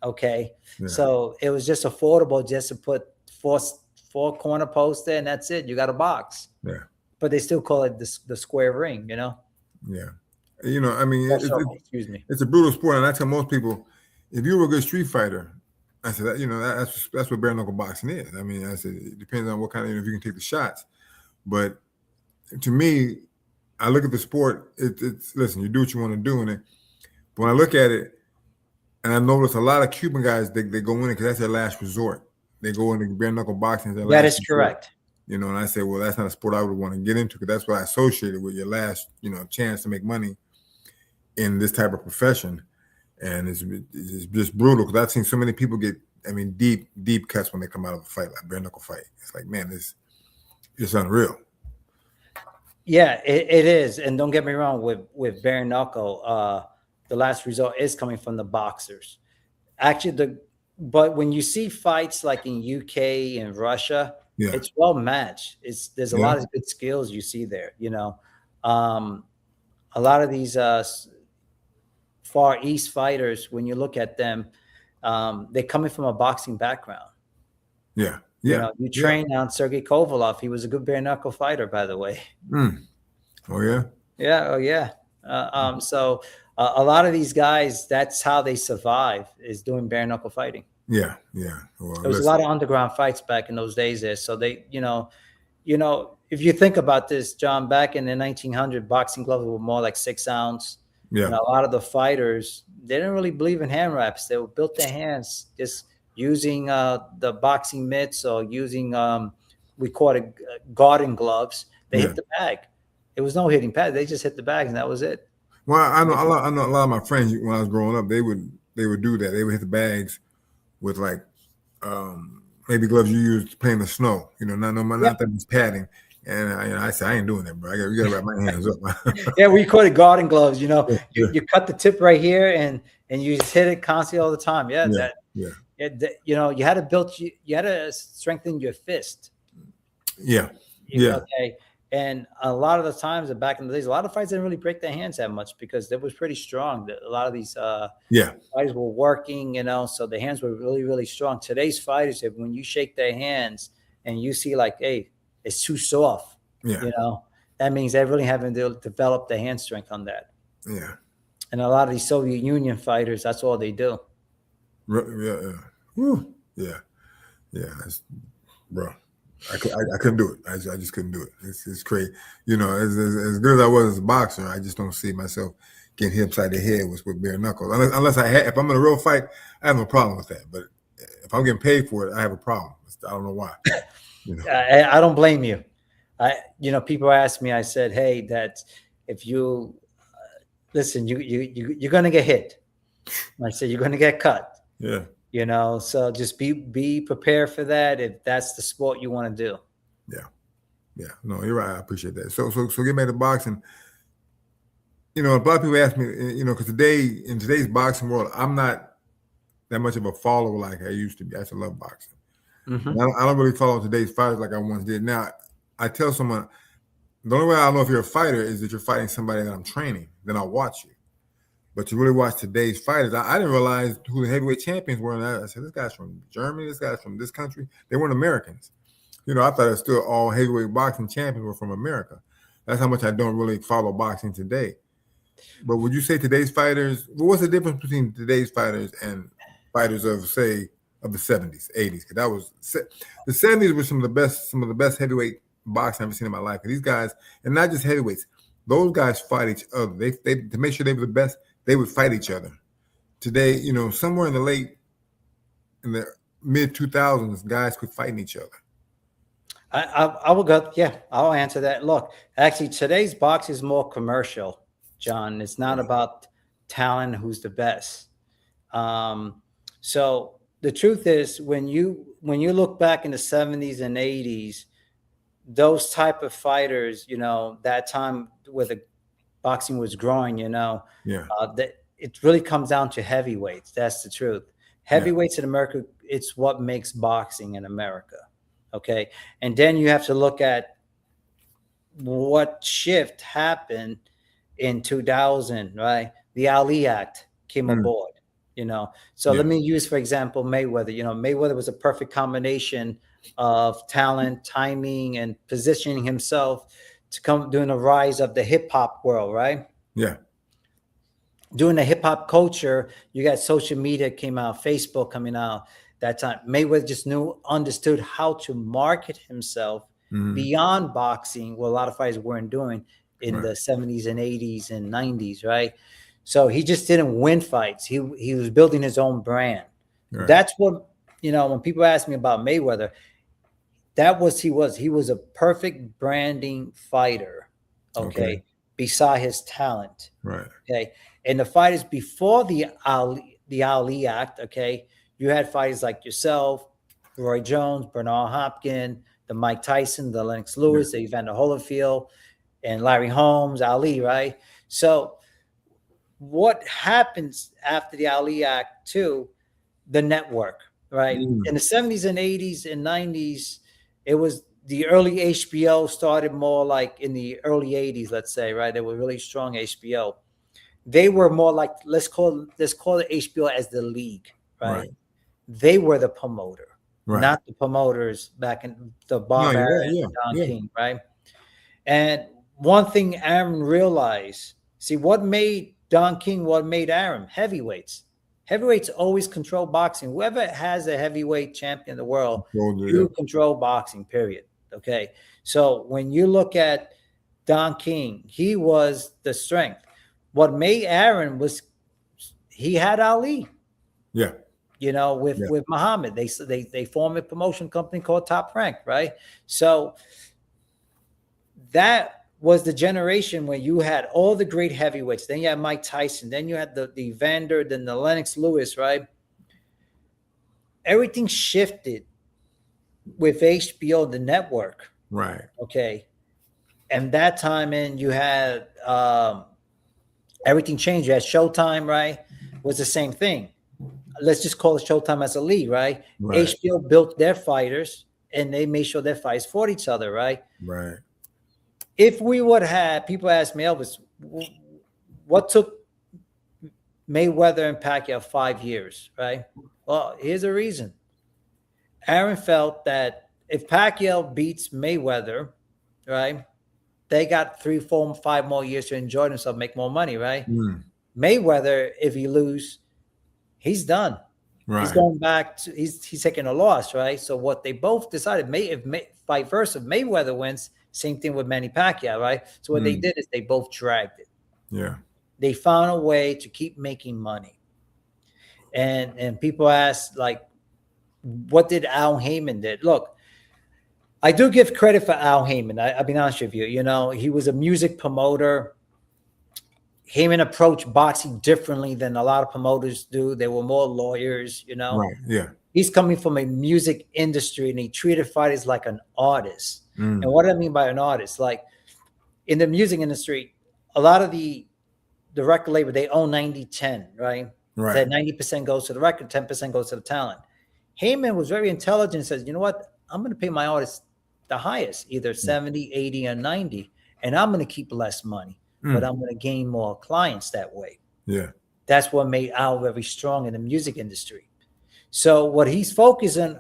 Okay. Yeah. So it was just affordable just to put four corner posts there, and that's it. You got a box. Yeah. But they still call it the square ring, you know? Yeah. You know, I mean, excuse me. It's a brutal sport. And I tell most people, if you were a good street fighter, I said, you know, that's what bare knuckle boxing is. I mean, I said, it depends on what kind of, you know, if you can take the shots. But to me, I look at the sport, it's listen, you do what you want to do in it. But when I look at it, and I notice a lot of Cuban guys, they go in it because that's their last resort. They go into bare knuckle boxing. That is correct. You know, and I say, well, that's not a sport I would want to get into, because that's what I associated with your last, you know, chance to make money in this type of profession. And it's just brutal, because I've seen so many people get, I mean, deep cuts when they come out of a fight, like bare knuckle fight. It's like, man, it's unreal. Yeah, it is. And don't get me wrong, with bare knuckle, the last result is coming from the boxers. Actually, but when you see fights like in UK and Russia, it's well matched. There's a lot of good skills you see there. You know, a lot of these Far East fighters, when you look at them, they're coming from a boxing background. Yeah. You know, you train on Sergey Kovalov. He was a good bare knuckle fighter, by the way. Oh yeah. Yeah. Oh yeah. So a lot of these guys, that's how they survive, is doing bare knuckle fighting. Yeah. Yeah. Well, there was a lot of underground fights back in those days there. So they, you know, if you think about this, John, back in the 1900s, boxing gloves were more like 6 ounce. Yeah. And a lot of the fighters, they didn't really believe in hand wraps. They built their hands just using the boxing mitts, or using we call it garden gloves. They hit the bag. It was no hitting pad. They just hit the bags, and that was it. Well, I know a lot of my friends when I was growing up, they would do that. They would hit the bags with like maybe gloves you use playing the snow. You know, not that it's padding. And I said, I ain't doing that, bro. You gotta wrap my hands up. Yeah, we call it garden gloves. You know, you cut the tip right here, and you just hit it constantly all the time. You know, you had to strengthen your fist. Yeah. Okay. And a lot of the times back in the days, a lot of fights didn't really break their hands that much, because they was pretty strong. A lot of these fighters were working, you know, so the hands were really, really strong. Today's fighters, when you shake their hands and you see like, hey, it's too soft, you know, that means they really haven't developed the hand strength on that. Yeah. And a lot of these Soviet Union fighters, that's all they do. Yeah. Woo. Yeah. Bro. I couldn't do it. I just couldn't do it. It's crazy. You know, as good as I was as a boxer, I just don't see myself getting hit upside the head with bare knuckles. Unless if I'm in a real fight, I have no problem with that. But if I'm getting paid for it, I have a problem. I don't know why. You know? I don't blame you. People ask me. I said, hey, that if you listen, you're gonna get hit. I said, you're gonna get cut. Yeah. You know, so just be prepared for that if that's the sport you want to do. Yeah. No, you're right. I appreciate that. So get back to boxing. You know, a lot of people ask me, you know, because in today's boxing world, I'm not that much of a follower like I used to be. I love boxing. Mm-hmm. I don't really follow today's fighters like I once did. Now, I tell someone, the only way I know if you're a fighter is that you're fighting somebody that I'm training. Then I'll watch you. But you really watch today's fighters. I didn't realize who the heavyweight champions were. And I said, this guy's from Germany. This guy's from this country. They weren't Americans. You know, I thought it was still all heavyweight boxing champions were from America. That's how much I don't really follow boxing today. But would you say today's fighters, what's the difference between today's fighters and fighters of, say, of the 70s, 80s? Because that was the 70s were some of the best heavyweight boxing I've ever seen in my life. And these guys, and not just heavyweights, those guys fight each other. They to make sure they were the best, they would fight each other. Today, you know, somewhere in the mid 2000s, guys quit fighting each other. I will go. Yeah, I'll answer that. Look, actually, today's box is more commercial, John. It's not about talent, who's the best. So the truth is, when you look back in the 70s and 80s, those type of fighters, you know, that time where the boxing was growing, you know, that it really comes down to heavyweights. That's the truth. Heavyweights in America, it's what makes boxing in America. Okay. And then you have to look at what shift happened in 2000, right? The Ali Act came aboard, you know. So let me use, for example, Mayweather. You know, Mayweather was a perfect combination of talent, timing, and positioning himself to come during the rise of the hip hop world, right? Yeah. During the hip hop culture, you got social media came out, Facebook coming out that time. Mayweather just understood how to market himself beyond boxing, what a lot of fighters weren't doing in the 70s and 80s and 90s, right? So he just didn't win fights. He was building his own brand. Right. That's what, you know, when people ask me about Mayweather, he was a perfect branding fighter, okay, beside his talent. Right. Okay. And the fighters before the Ali Act, okay, you had fighters like yourself, Roy Jones, Bernard Hopkins, the Mike Tyson, the Lennox Lewis, the Evander Holyfield, and Larry Holmes, Ali, right? So what happens after the Ali Act too? The network, right? In the 70s and 80s and 90s, it was the early HBO started more like in the early 80s, let's say, right? They were really strong HBO. They were more like, let's call it HBO as the league, right? They were the promoter, not the promoters back in the Barbarian Don King, right? And one thing Aaron realized, see, what made Don King, what made Aaron? Heavyweights. Heavyweights always control boxing. Whoever has a heavyweight champion in the world, you control boxing, period. Okay. So when you look at Don King, he was the strength. What made Aaron was he had Ali. Yeah. You know, with Muhammad. They formed a promotion company called Top Rank, right? So that was the generation where you had all the great heavyweights. Then you had Mike Tyson. Then you had the Evander, then the Lennox Lewis, right? Everything shifted with HBO, the network. Right. Okay. And that time in, you had everything changed. You had Showtime, right? Was the same thing. Let's just call it Showtime as a league, right? HBO built their fighters and they made sure their fights fought each other, right? Right. If we would have, people ask me, Elvis, what took Mayweather and Pacquiao 5 years, right? Well, here's the reason. Aaron felt that if Pacquiao beats Mayweather, right, they got 3, 4, 5 more years to enjoy themselves, make more money, right? Mayweather, if he lose, he's done. Right. He's going back to he's taking a loss, right? So what they both decided, if vice versa, if Mayweather wins, same thing with Manny Pacquiao, right? So what they did is they both dragged it. Yeah. They found a way to keep making money. And people ask, like, what did Al Heyman did? Look, I do give credit for Al Heyman. I'll be honest with you. You know, he was a music promoter. Heyman approached boxing differently than a lot of promoters do. They were more lawyers, you know. Right. Yeah. He's coming from a music industry and he treated fighters like an artist. And what do I mean by an artist? Like in the music industry, a lot of the record label, they own 90-10, right? Right. That 90% goes to the record, 10% goes to the talent. Heyman was very intelligent and says, you know what? I'm going to pay my artists the highest, either 70, 80, or 90. And I'm going to keep less money, but I'm going to gain more clients that way. Yeah. That's what made Al very strong in the music industry. So what he's focusing,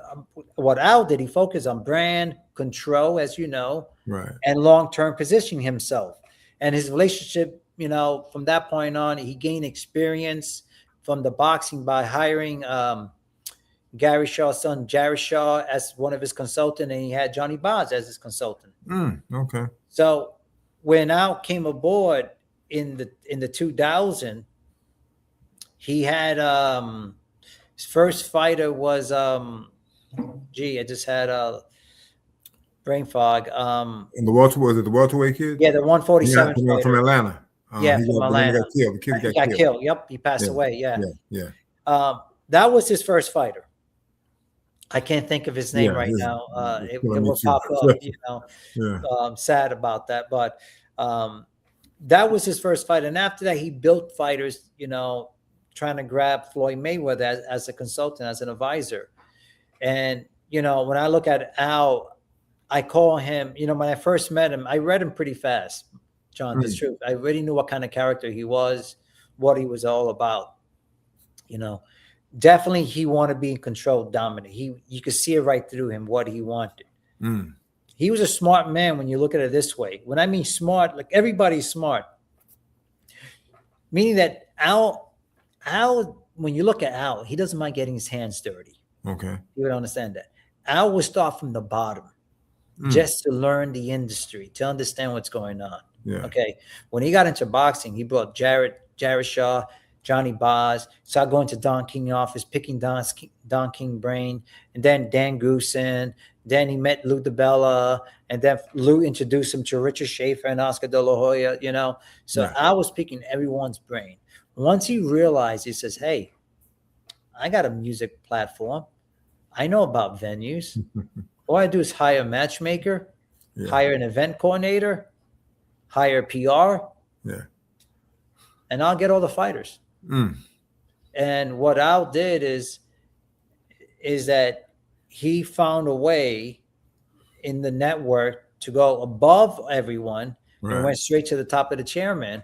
what Al did, he focused on brand control, as you know, right, and long-term positioning himself. And his relationship, from that point on, he gained experience from the boxing by hiring Gary Shaw's son, Jared Shaw, as one of his consultants, and he had Johnny Bonds as his consultant. Okay. So when Al came aboard in the 2000, he had his first fighter was I just had a brain fog. And was it the welterweight kid? Yeah, the 147 yeah, from Atlanta. Yeah, from Atlanta. Got killed. The kid got killed. Yep, he passed away. Yeah. That was his first fighter. I can't think of his name right now. It will pop up. Sad about that, but that was his first fight. And after that, he built fighters, trying to grab Floyd Mayweather as a consultant, as an advisor. And, when I look at Al, I call him, when I first met him, I read him pretty fast, John, the truth. I already knew what kind of character he was, what he was all about. Definitely he wanted to be in control, dominant. You could see it right through him, what he wanted. He was a smart man when you look at it this way. When I mean smart, like everybody's smart. Meaning that Al, when you look at Al, he doesn't mind getting his hands dirty. Okay. You would understand that. Al would start from the bottom just to learn the industry, to understand what's going on. Yeah. Okay. When he got into boxing, he brought Jared Shaw, Johnny Boz, started going to Don King's office, picking Don King brain, and then Dan Goosen. Then he met Lou DiBella, and then Lou introduced him to Richard Schaefer and Oscar De La Hoya, So I was picking everyone's brain. Once he realized, he says, hey, I got a music platform. I know about venues. All I do is hire a matchmaker, hire an event coordinator, hire PR, and I'll get all the fighters. And what Al did is that he found a way in the network to go above everyone and went straight to the top of the chairman.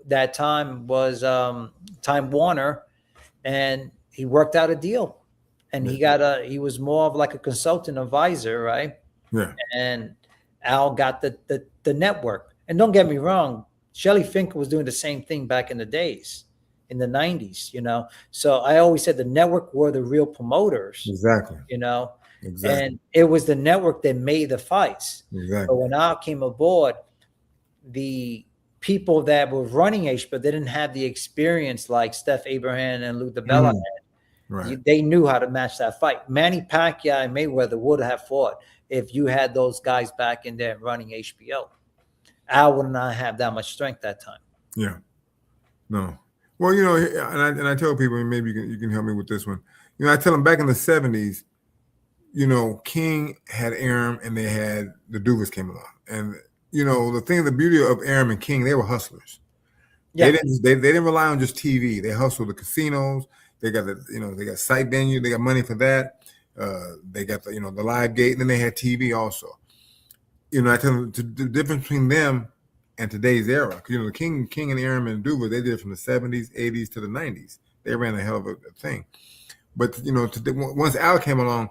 That time was Time Warner, and he worked out a deal. And he was more of like a consultant advisor, right? Yeah. And Al got the network. And don't get me wrong, Shelley Finkel was doing the same thing back in the days, in the 90s, So I always said the network were the real promoters. Exactly. Exactly. And it was the network that made the fights. Exactly. But when I came aboard, the people that were running HBO, they didn't have the experience like Steph Abraham and Lou DiBella had. Right. They knew how to match that fight. Manny Pacquiao and Mayweather would have fought if you had those guys back in there running HBO. Al would not have that much strength that time. Yeah. No. Well, and I tell people, and maybe you can help me with this one. I tell them back in the 70s, King had Aram and they had the Duvas came along. And, the beauty of Aram and King, they were hustlers. Yeah. They didn't rely on just TV. They hustled the casinos. They got they got site venue. They got money for that. They got the live gate, and then they had TV also. I tell them the difference between them and today's era. The King and Aram and Duva, they did it from the 70s, 80s to the 90s. They ran a hell of a thing. But once Al came along,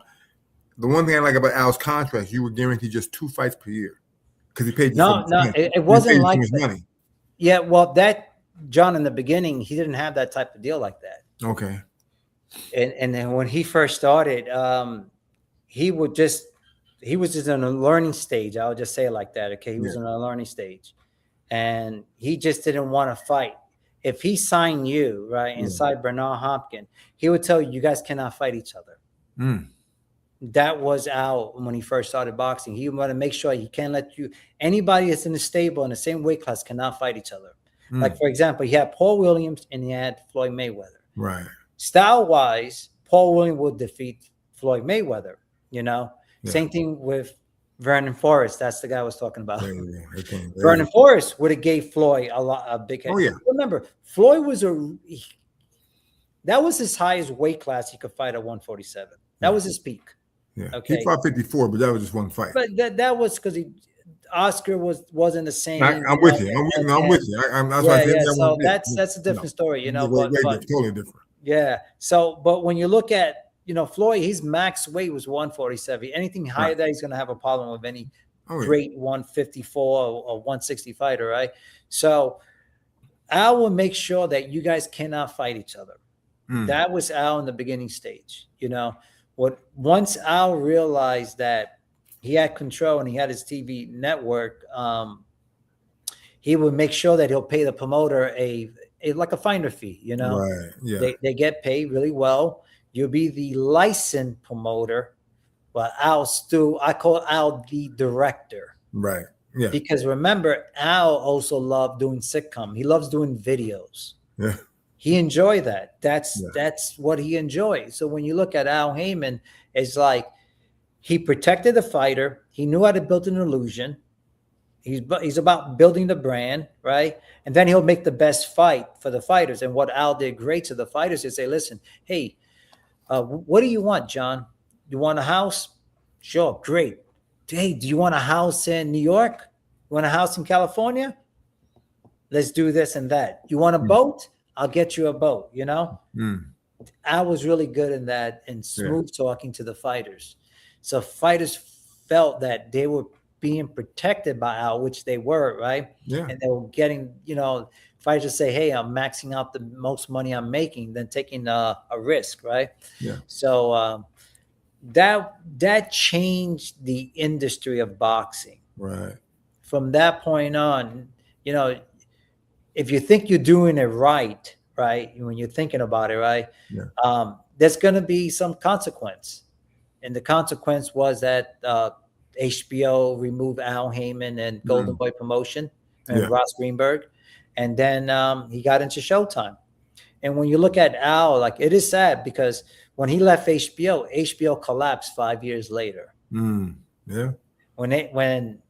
the one thing I like about Al's contract, you were guaranteed just 2 fights per year because he paid you. No, it wasn't like that. Money. Yeah, well, John, in the beginning, he didn't have that type of deal like that. Okay. And then when he first started, he was just in a learning stage. I'll just say it like that. Okay. He was in a learning stage and he just didn't want to fight. If he signed you right inside Bernard Hopkins, he would tell you guys cannot fight each other. That was Al when he first started boxing. He wanted to make sure he can't let anybody that's in the stable in the same weight class cannot fight each other. Like, for example, he had Paul Williams and he had Floyd Mayweather. Right. Style-wise, Paul Williams would defeat Floyd Mayweather, Same thing with Vernon Forrest. That's the guy I was talking about. Vernon Forrest would have gave Floyd a big head. Oh, yeah. Remember, Floyd was that was his highest weight class he could fight at 147. That was his peak. Yeah. Okay. He fought 54, but that was just one fight. But that was because Oscar wasn't the same. I'm with you. I'm with you. That's why I said so that's a different story, you know. But totally different. Yeah. So, but when you look at, you know, Floyd, his max weight was 147. Anything higher that he's going to have a problem with any great 154 or 160 fighter, right? So Al will make sure that you guys cannot fight each other. That was Al in the beginning stage. You know, once Al realized that he had control and he had his TV network, he would make sure that he'll pay the promoter like a finder fee. You know, right? Yeah, they get paid really well. You'll be the licensed promoter, but I call Al the director. Right. Yeah. Because remember, Al also loved doing sitcom. He loves doing videos. Yeah. He enjoyed that. That's what he enjoyed. So when you look at Al Heyman, it's like he protected the fighter. He knew how to build an illusion. He's about building the brand, right? And then he'll make the best fight for the fighters. And what Al did great to the fighters is say, listen, hey, what do you want, John? You want a house? Sure, great. Hey, do you want a house in New York? You want a house in California? Let's do this and that. You want a boat? I'll get you a boat, you know? Al was really good in that and smooth talking to the fighters. So fighters felt that they were being protected by Al, which they were, right? Yeah. And they were getting, you know, fighters say, hey, I'm maxing out the most money I'm making than taking a risk, right? Yeah. So that changed the industry of boxing. Right. From that point on, you know, if you think you're doing it right, when you're thinking about it, right, there's going to be some consequence. And the consequence was that HBO removed Al Heyman and Golden Boy Promotion and Ross Greenberg. And then he got into Showtime. And when you look at Al, like, it is sad because when he left HBO collapsed 5 years later. Yeah. When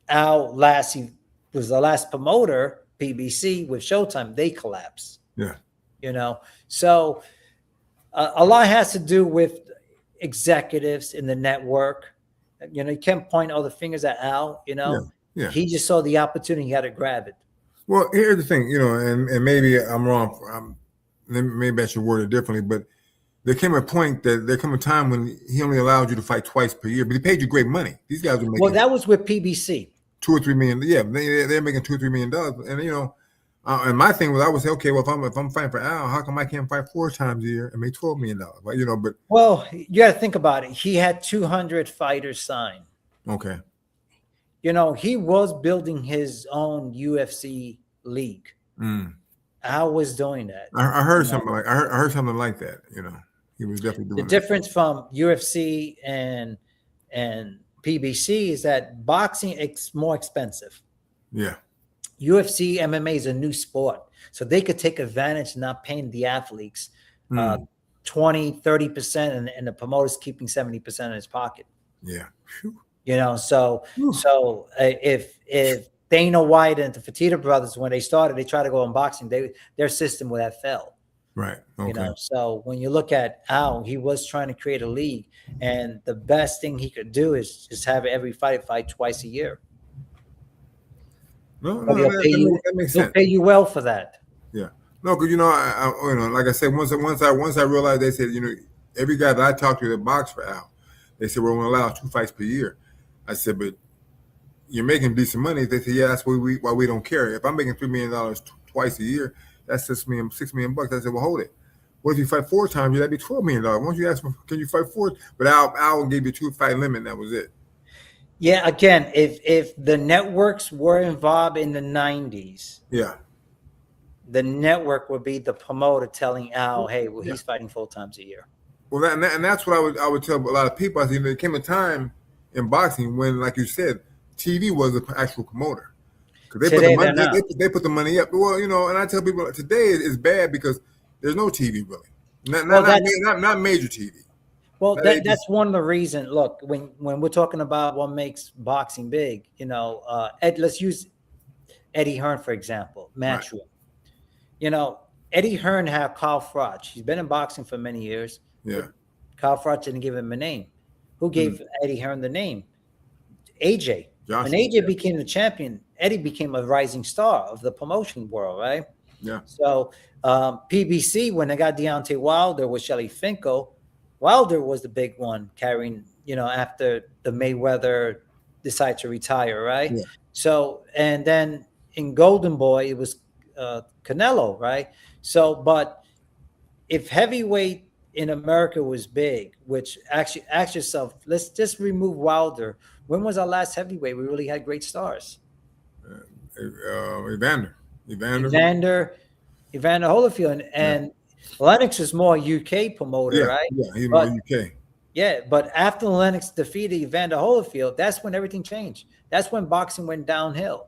Al was the last promoter, PBC with Showtime, they collapsed. Yeah. You know, so a lot has to do with executives in the network. You know, you can't point all the fingers at Al, you know. Yeah. He just saw the opportunity, he had to grab it. Well, here's the thing, you know, and maybe I'm wrong. Maybe I should word it differently, but there came a time when he only allowed you to fight twice per year, but he paid you great money. These guys were making. Well, that was with PBC. $2 or $3 million. Yeah, they're making $2 or $3 million, and you know, and my thing was I would say, okay, well, if I'm fighting for Al, how come I can't fight 4 times a year and make $12 million? Well, you know, but you got to think about it. He had 200 fighters signed. Okay. You know, he was building his own UFC league. Al was doing that. I heard something like I heard something like that. You know, he was definitely doing the difference from UFC and PBC is that boxing is more expensive. Yeah. UFC, MMA is a new sport. So they could take advantage of not paying the athletes 20, 30%, and the promoter's keeping 70% in his pocket. Yeah. Whew. You know, so if Dana White and the Fertitta brothers, when they started, they tried to go in boxing, their system would have failed. Right. Okay. You know, so when you look at Al, he was trying to create a league, and the best thing he could do is just have every fight twice a year. No, that makes sense. They'll pay you well for that. Yeah. No, because you know, you know, like I said, once I realized, they said, you know, every guy that I talked to that boxed for Al, they said we're going to allow 2 fights per year. I said, but you're making decent money. They said, yeah, that's why we don't care. If I'm making $3 million twice a year, that's $6 million bucks. I said, well, hold it. What if you fight 4 times? That'd be $12 million. Once you ask for, can you fight 4? But Al gave you 2 fight limit. And that was it. Yeah. Again, if the networks were involved in the 90s, the network would be the promoter telling Al, hey, well, he's fighting 4 times a year. Well, and that's what I would tell a lot of people. I said, there came a time in boxing when, like you said, TV was the actual promoter. Because they put the money up. Well, you know, and I tell people today it's bad because there's no TV really. Not major TV. Well, that's one of the reasons. Look, when we're talking about what makes boxing big, you know, let's use Eddie Hearn, for example, Matchroom. Right. You know, Eddie Hearn had Carl Froch. He's been in boxing for many years. Yeah. Carl Froch didn't give him a name. Who gave Eddie Hearn the name? AJ. When AJ became the champion, Eddie became a rising star of the promotion world, right? Yeah. So PBC, when they got Deontay Wilder with Shelly Finkel, Wilder was the big one carrying, after the Mayweather decided to retire, right? Yeah. So, and then in Golden Boy, it was Canelo, right? So, but if heavyweight in America was big, which actually ask yourself, let's just remove Wilder. When was our last heavyweight? We really had great stars. Evander Holyfield, and Lennox was more UK promoter, right? Yeah, he's more UK. Yeah, but after Lennox defeated Evander Holyfield, that's when everything changed. That's when boxing went downhill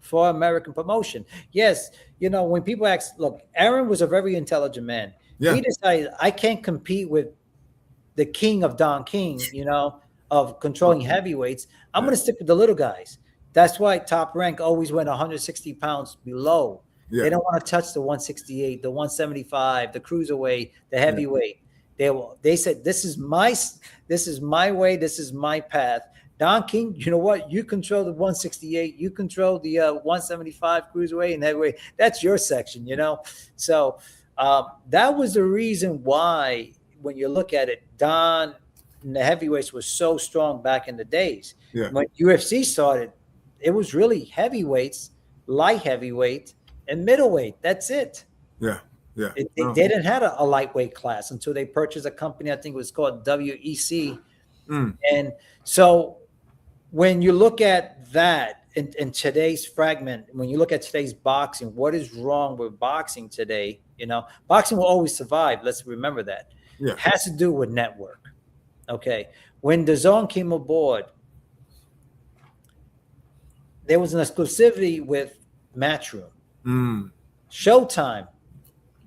for American promotion. Yes, when people ask, look, Aaron was a very intelligent man. Yeah. He decided, I can't compete with the king of Don King, of controlling heavyweights. I'm going to stick with the little guys. That's why Top Rank always went 160 pounds below. Yeah. They don't want to touch the 168, the 175, the cruiserweight, the heavyweight. They said, this is my way. This is my path. Don King, you know what? You control the 168. You control the 175 cruiserweight and heavyweight. That's your section, So that was the reason why, when you look at it, Don and the heavyweights was so strong back in the days. Yeah. When UFC started, it was really heavyweights, light heavyweight, and middleweight. That's it. Yeah. Yeah. They didn't have a lightweight class until they purchased a company, I think it was called WEC. And so when you look at that in today's fragment, when you look at today's boxing, what is wrong with boxing today? Boxing will always survive. Let's remember that. Yeah. It has to do with network. Okay. When DAZN came aboard, there was an exclusivity with Matchroom. Showtime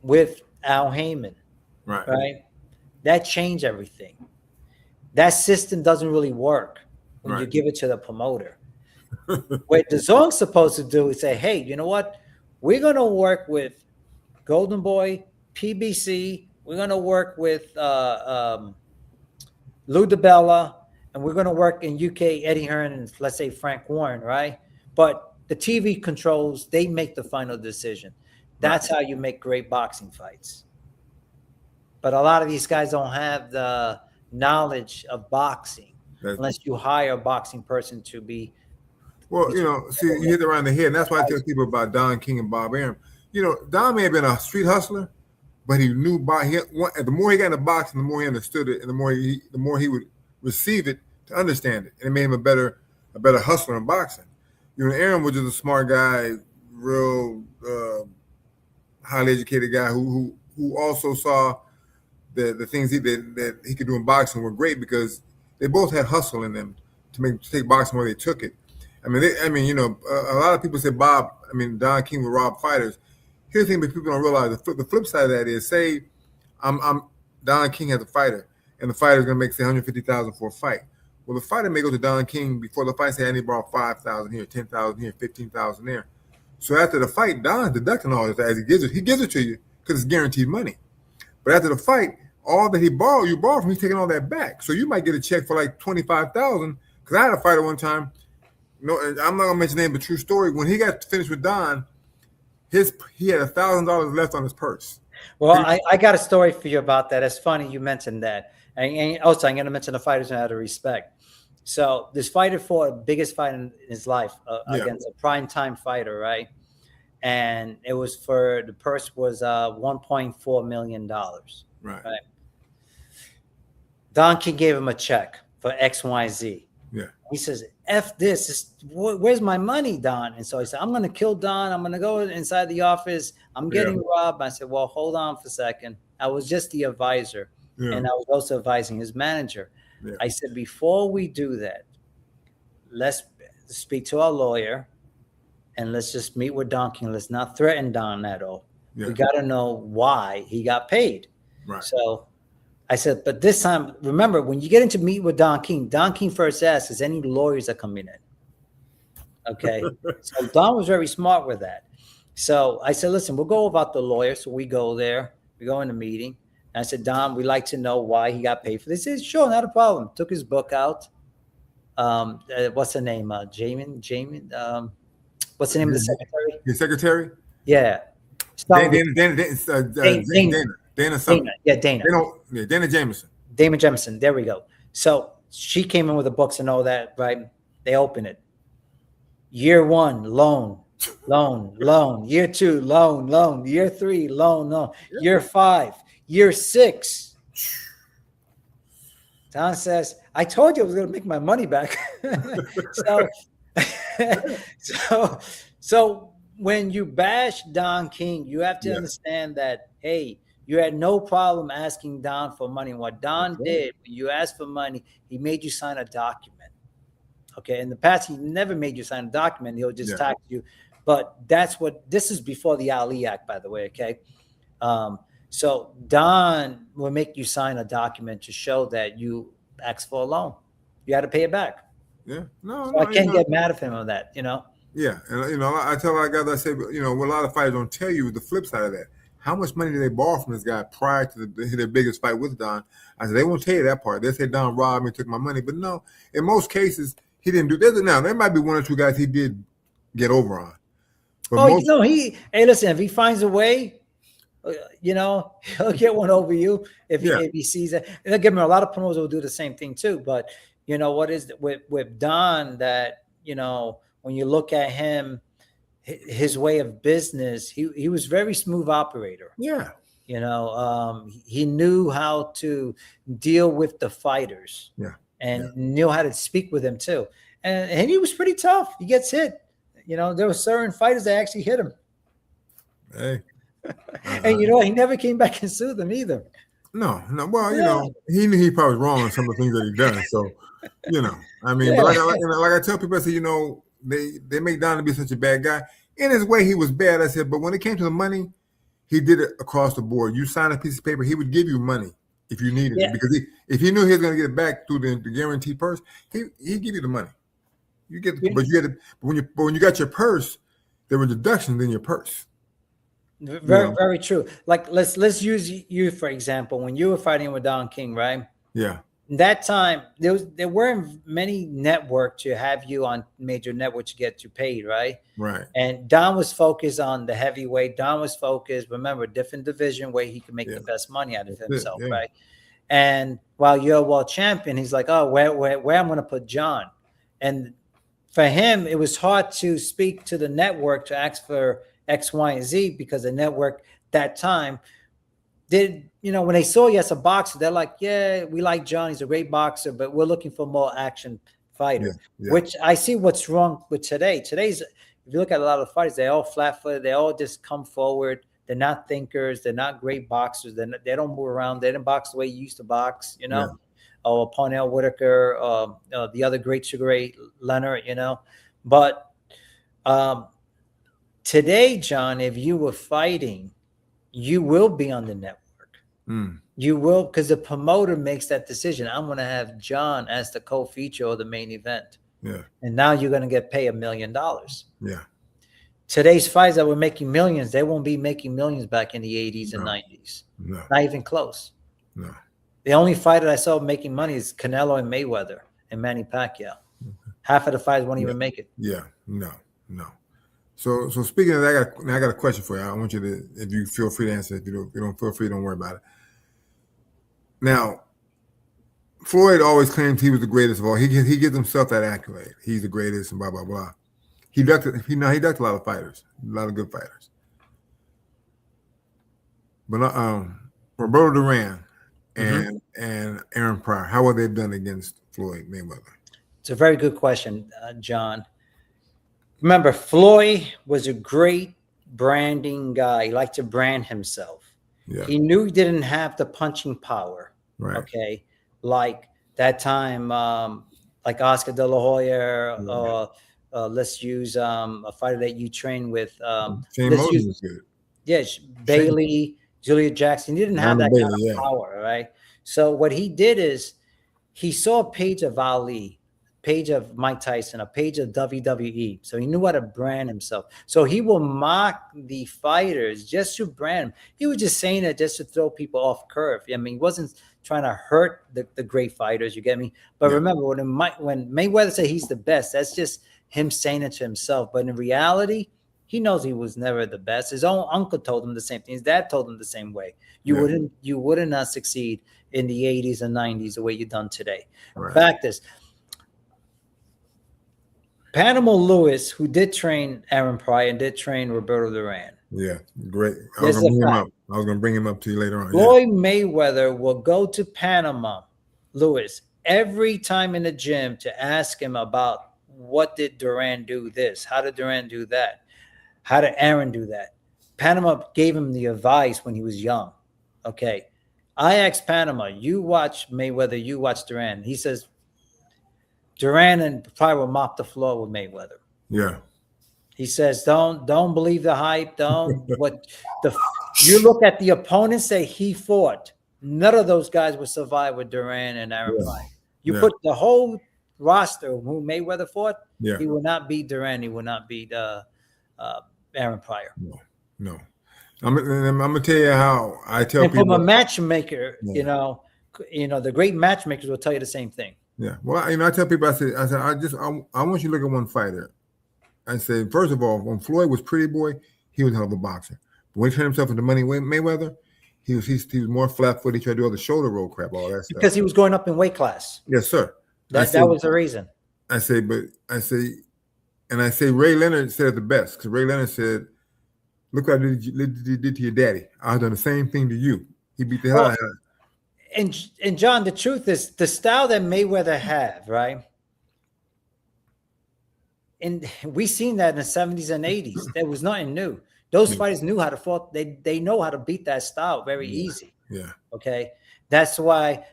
with Al Heyman. Right. That changed everything. That system doesn't really work when you give it to the promoter. What DAZN's supposed to do is say, hey, you know what? We're going to work with Golden Boy, PBC. We're going to work with Lou DiBella, and we're going to work in UK, Eddie Hearn, and let's say Frank Warren, right? But the TV controls, they make the final decision. That's how you make great boxing fights. But a lot of these guys don't have the knowledge of boxing unless you hire a boxing person to be. Well, see, you hit it around the head, and that's why I tell people about Don King and Bob Arum. Don may have been a street hustler, but he knew the more he got into boxing, the more he understood it, and the more he would receive it to understand it, and it made him a better hustler in boxing. Arum was just a smart guy, real highly educated guy who also saw the things that he could do in boxing were great because they both had hustle in them to take boxing where they took it. A lot of people say Don King would rob fighters. Here's the thing that people don't realize. The flip side of that is, say, I'm Don King has a fighter, and the fighter's gonna make say $150,000 for a fight. Well, the fighter may go to Don King before the fight, say I need to borrow $5,000 here, $10,000 here, $15,000 there. So after the fight, Don's deducting all this as he gives it to you because it's guaranteed money. But after the fight, all that you borrowed from, he's taking all that back. So you might get a check for like $25,000. Because I had a fighter one time. I'm not gonna mention the name, but true story. When he got finished with Don, he had $1,000 left on his purse. Well, I got a story for you about that. It's funny you mentioned that. And also, I'm going to mention the fighters out of respect. So this fighter fought the biggest fight in his life against a primetime fighter, right? And it was the purse was $1.4 million. Right. Don King gave him a check for XYZ. Yeah. He says, F this. Where's my money, Don? And so he said, I'm going to kill Don. I'm going to go inside the office. I'm getting robbed. I said, well, hold on for a second. I was just the advisor. Yeah. And I was also advising his manager. Yeah. I said, before we do that, let's speak to our lawyer and let's just meet with Don King. Let's not threaten Don at all. Yeah. We got to know why he got paid. Right. So I said, but this time, remember, when you get into meet with Don King first asks, is any lawyers that coming in? Okay. So Don was very smart with that. So I said, listen, we'll go about the lawyer. So we go there. We go in the meeting. And I said, Don, we'd like to know why he got paid for this. He said, sure, not a problem. Took his book out. what's the name? Jamin. What's the name of the secretary? Your secretary? Yeah. Dana something. Yeah, Dana. Dana Jameson. Dana Jameson. There we go. So she came in with the books and all that, right? They open it. Year 1, loan. Year 2, loan. Year 3, loan. Year 5, year 6. Don says, I told you I was going to make my money back. So when you bash Don King, you have to understand that, hey, you had no problem asking Don for money. What Don did, when you asked for money, he made you sign a document. Okay. In the past, he never made you sign a document. He'll just tax you. But this is before the Ali Act, by the way. Okay. So Don will make you sign a document to show that you asked for a loan. You had to pay it back. Yeah. I can't get mad at him on that, Yeah. And, I tell a lot of guys, I say, what a lot of fighters don't tell you the flip side of that. How much money did they borrow from this guy prior to their biggest fight with Don? I said, they won't tell you that part. They say Don robbed me, took my money. But no, in most cases, he didn't do that. Now, there might be 1 or 2 guys he did get over on. But hey, listen, if he finds a way, he'll get one over you if he sees it. And again, a lot of promoters will do the same thing too. But what is it with Don that, when you look at him, his way of business, he was very smooth operator. Yeah. He knew how to deal with the fighters. Yeah. And knew how to speak with them too. And he was pretty tough. He gets hit. There were certain fighters that actually hit him. Hey. And he never came back and sued them either. No. Well, he knew he probably was wrong on some of the things that he done. So, I mean, but like I tell people, I say, they make Don to be such a bad guy. In his way, he was bad. I said, but when it came to the money, he did it across the board. You sign a piece of paper, he would give you money if you needed it, because if he knew he was going to get it back through the guarantee purse, he'd give you the money. You get, but you had to. But when you got your purse, there were deductions in your purse. Very true. Like let's use you for example. When you were fighting with Don King, right? Yeah. That time there weren't many networks to have you on major networks to get you paid, right? Right. And Don was focused on the heavyweight. Don was focused, remember, different division where he could make the best money out of himself, right? And while you're a world champion, he's like, oh, where I'm going to put John. And for him, it was hard to speak to the network to ask for X, Y, and Z because the network that time did, when they saw you as a boxer, they're like, yeah, we like John. He's a great boxer, but we're looking for more action fighter, which I see what's wrong with today. Today's, if you look at a lot of fighters, they're all flat-footed. They all just come forward. They're not thinkers. They're not great boxers. They don't move around. They didn't box the way you used to box, or Parnell Whitaker, the other great Sugar Ray Leonard, But today, John, if you were fighting, you will be on the network. You will, because the promoter makes that decision. I'm going to have John as the co-feature or the main event. Yeah. And now you're going to get paid $1 million. Yeah. Today's fights that were making millions, they won't be making millions back in the 80s and 90s. No. Not even close. No. The only fighter I saw making money is Canelo and Mayweather and Manny Pacquiao. Half of the fighters won't even make it. Yeah. No. So speaking of that, I got a question for you. I want you to, if you feel free to answer, if you don't feel free, don't worry about it. Now, Floyd always claims he was the greatest of all. He gives himself that accolade. He's the greatest and blah, blah, blah. He ducked a lot of fighters, a lot of good fighters. But Roberto Duran and Aaron Pryor, how were they done against Floyd Mayweather? It's a very good question, John. Remember, Floyd was a great branding guy. He liked to brand himself. Yeah. He knew he didn't have the punching power. Right. Okay. Like that time, like Oscar De La Hoya, let's use a fighter that you train with. Shane Moses was good. Yes, Bailey, Julia Jackson. He didn't have that kind of power, right? So what he did is he saw a page of Ali, page of Mike Tyson, a page of WWE. So he knew how to brand himself. So he will mock the fighters just to brand them. He was just saying it just to throw people off curve. I mean, he wasn't trying to hurt the great fighters, you get me? But remember, when Mayweather said he's the best, that's just him saying it to himself. But in reality, he knows he was never the best. His own uncle told him the same thing. His dad told him the same way. You would not succeed in the 80s and 90s the way you've done today. Right. Fact is, Panama Lewis, who did train Aaron Pryor and did train Roberto Duran. Yeah, great. I was going to bring him up to you later on. Floyd Mayweather will go to Panama Lewis every time in the gym to ask him about what did Duran do this? How did Duran do that? How did Aaron do that? Panama gave him the advice when he was young. Okay. I asked Panama, you watch Mayweather, you watch Duran. He says, Duran and Pryor will mop the floor with Mayweather. Yeah. He says, don't believe the hype. You look at the opponents that he fought. None of those guys would survive with Duran and Aaron Pryor. You put the whole roster who Mayweather fought, he will not beat Duran. He will not beat Aaron Pryor. No. I'm gonna tell you how I tell people. From a matchmaker, you know, the great matchmakers will tell you the same thing. Yeah. Well, I tell people, I want you to look at one fighter. I said, first of all, when Floyd was Pretty Boy, he was a hell of a boxer. But when he turned himself into Money Mayweather, he was more flat-footed. He tried to do all the shoulder roll crap, all that stuff. Because he was going up in weight class. Yes, sir. That was the reason. I say Ray Leonard said it the best, because Ray Leonard said, look what you did to your daddy. I've done the same thing to you. He beat the hell out of him. And John, the truth is, the style that Mayweather had, right? And we seen that in the 70s and 80s. There was nothing new. Those fighters knew how to fight. They know how to beat that style very easy. Yeah. Okay. That's why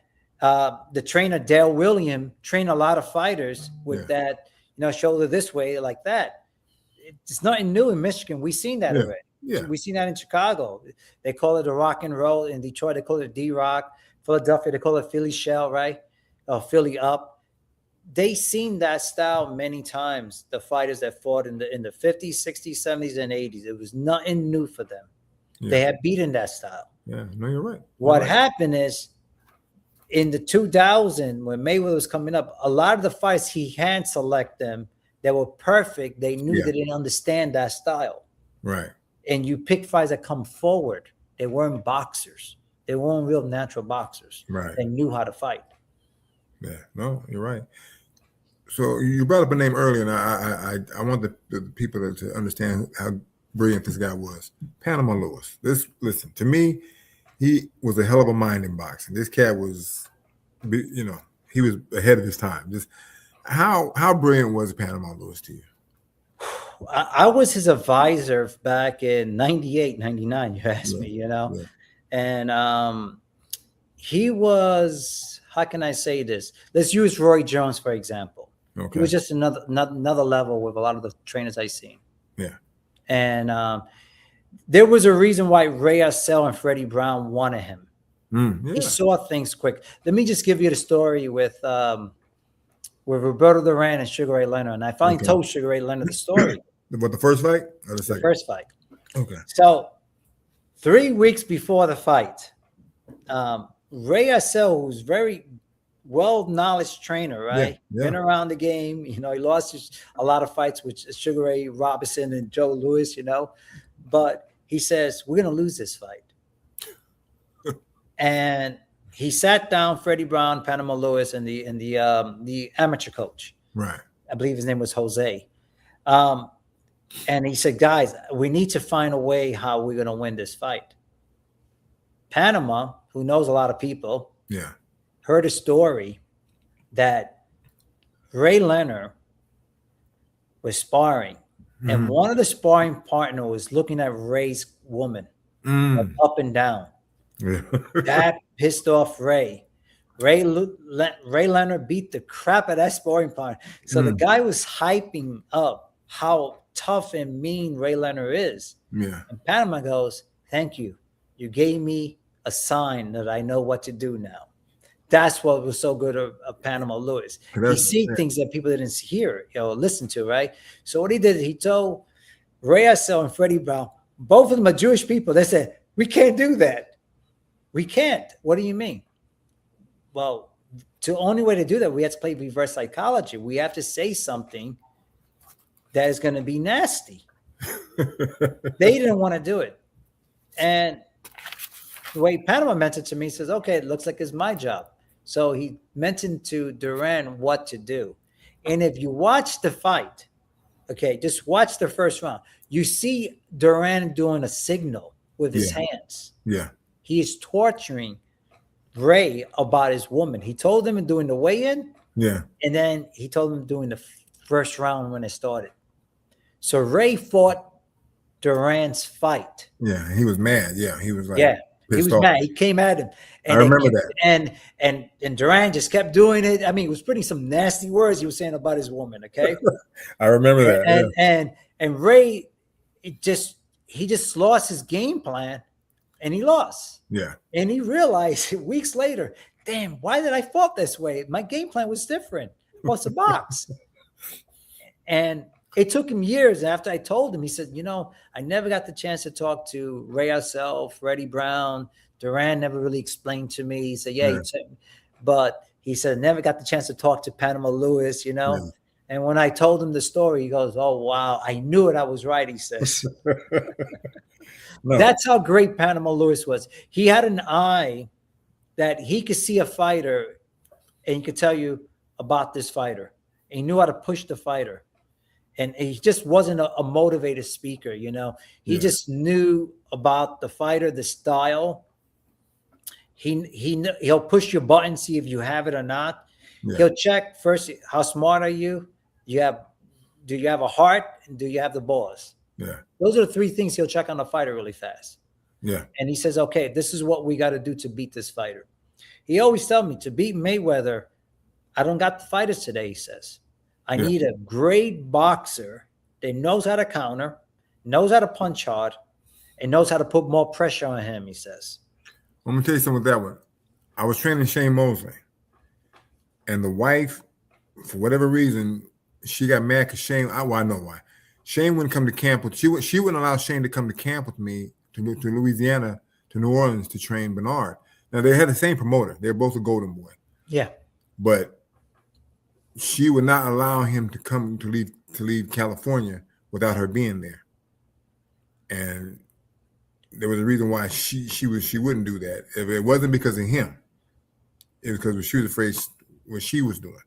the trainer Dale William trained a lot of fighters with that, shoulder this way like that. It's nothing new in Michigan. We've seen that already. Yeah. We've seen that in Chicago. They call it a rock and roll. In Detroit, they call it D-Rock. Philadelphia, they call it Philly Shell, right? Philly Up. They seen that style many times, the fighters that fought in the 50s, 60s, 70s, and 80s. It was nothing new for them. Yeah. They had beaten that style. Yeah, no, you're right. What happened is, in the 2000, when Mayweather was coming up, a lot of the fights he hand select them that were perfect. They knew they didn't understand that style. Right. And you pick fights that come forward. They weren't boxers. They weren't real natural boxers. Right. They knew how to fight. Yeah, no, you're right. So you brought up a name earlier, and I want the people to understand how brilliant this guy was. Panama Lewis. Listen, to me, he was a hell of a mind in boxing. This cat was, he was ahead of his time. Just how brilliant was Panama Lewis to you? I was his advisor back in 98, 99, you asked me, Yeah. And he was, how can I say this? Let's use Roy Jones, for example. Okay. He was just another level with a lot of the trainers I've seen. Yeah. And there was a reason why Ray Arcel and Freddie Brown wanted him. He saw things quick. Let me just give you the story with Roberto Duran and Sugar Ray Leonard. And I finally told Sugar Ray Leonard the story. What, the first fight or the second? The first fight. Okay. So 3 weeks before the fight, Ray Arcel, who's very well-knowledge trainer, right? Yeah. Been around the game. He lost a lot of fights with Sugar Ray Robinson and Joe Louis, But he says, we're going to lose this fight. And he sat down Freddie Brown, Panama Lewis, and the amateur coach. Right. I believe his name was Jose. And he said, guys, we need to find a way how we're going to win this fight. Panama, who knows a lot of people, heard a story that Ray Leonard was sparring, and one of the sparring partner was looking at Ray's woman up and down. Yeah. That pissed off Ray. Ray Leonard beat the crap out of that sparring partner. So the guy was hyping up how tough and mean Ray Leonard is. Yeah. And Panama goes, thank you. You gave me a sign that I know what to do now. that's what was so good of Panama Lewis. He see things that people didn't hear, listen to, right? So what he did, he told Ray Assel and Freddie Brown, both of them are Jewish people. They said, we can't do that. We can't. What do you mean? Well, the only way to do that, we have to play reverse psychology. We have to say something that is going to be nasty. They didn't want to do it. And the way Panama mentioned to me, he says, okay, it looks like it's my job. So he mentioned to Duran what to do. And if you watch the fight, okay, just watch the first round, you see Duran doing a signal with his hands. Yeah. He is torturing Ray about his woman. He told him doing the weigh-in. Yeah. And then he told him doing the first round when it started. So Ray fought Duran's fight. Yeah, he was mad. Yeah, he was like, he was mad. He came at him. And I remember that. And Duran just kept doing it. I mean, he was putting some nasty words he was saying about his woman. Okay, I remember that. And Ray, he just lost his game plan, and he lost. Yeah, and he realized weeks later, damn, why did I fought this way? My game plan was different. What's the box? And it took him years after I told him. He said, I never got the chance to talk to Ray Assel, Freddie Brown. Duran never really explained to me. He said, but he said, never got the chance to talk to Panama Lewis, Yeah. And when I told him the story, he goes, oh, wow, I knew it. I was right, he says. That's how great Panama Lewis was. He had an eye that he could see a fighter and he could tell you about this fighter. And he knew how to push the fighter. And he just wasn't a motivated speaker, He just knew about the fighter, the style. He'll push your button, see if you have it or not. Yeah. He'll check first, how smart are you? Do you have a heart? And do you have the balls? Yeah. Those are the three things he'll check on a fighter really fast. Yeah. And he says, okay, this is what we got to do to beat this fighter. He always tells me, to beat Mayweather, I don't got the fighters today, he says. I need a great boxer that knows how to counter, knows how to punch hard, and knows how to put more pressure on him, he says. I'm going to tell you something with that one. I was training Shane Mosley, and the wife, for whatever reason, she got mad because Shane, I know why. Shane wouldn't come to camp with, she wouldn't allow Shane to come to camp with me to Louisiana, to New Orleans to train Bernard. Now, they had the same promoter. They're both a Golden Boy. Yeah. But she would not allow him to come to leave California without her being there. And there was a reason why she wouldn't do that. If it wasn't because of him, it was because she was afraid what she was doing.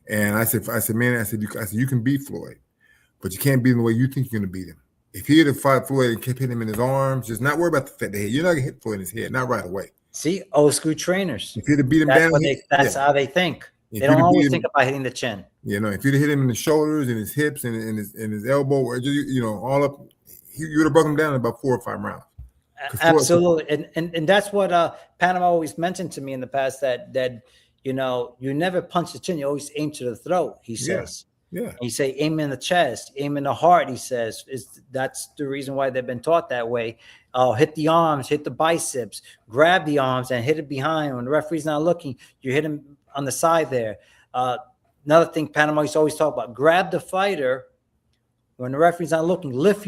And I said, man, you can beat Floyd, but you can't beat him the way you think you're going to beat him. If he had to fight Floyd and kept hitting him in his arms, just not worry about the head. You're not going to hit Floyd in his head, not right away. See, old school trainers. If he'd have beat him down, that's how they think. They don't always think about hitting the chin. If you'd have hit him in the shoulders and his hips and his elbow, or all up, you would have broken him down in about 4 or 5 rounds. Absolutely, and that's what Panama always mentioned to me in the past, that you never punch the chin, you always aim to the throat. He says, yeah. He say aim in the chest, aim in the heart. He says that's the reason why they've been taught that way. Hit the arms, hit the biceps, grab the arms and hit it behind. When the referee's not looking, you hit him on the side there. Another thing Panama used to always talk about: grab the fighter when the referee's not looking. Lift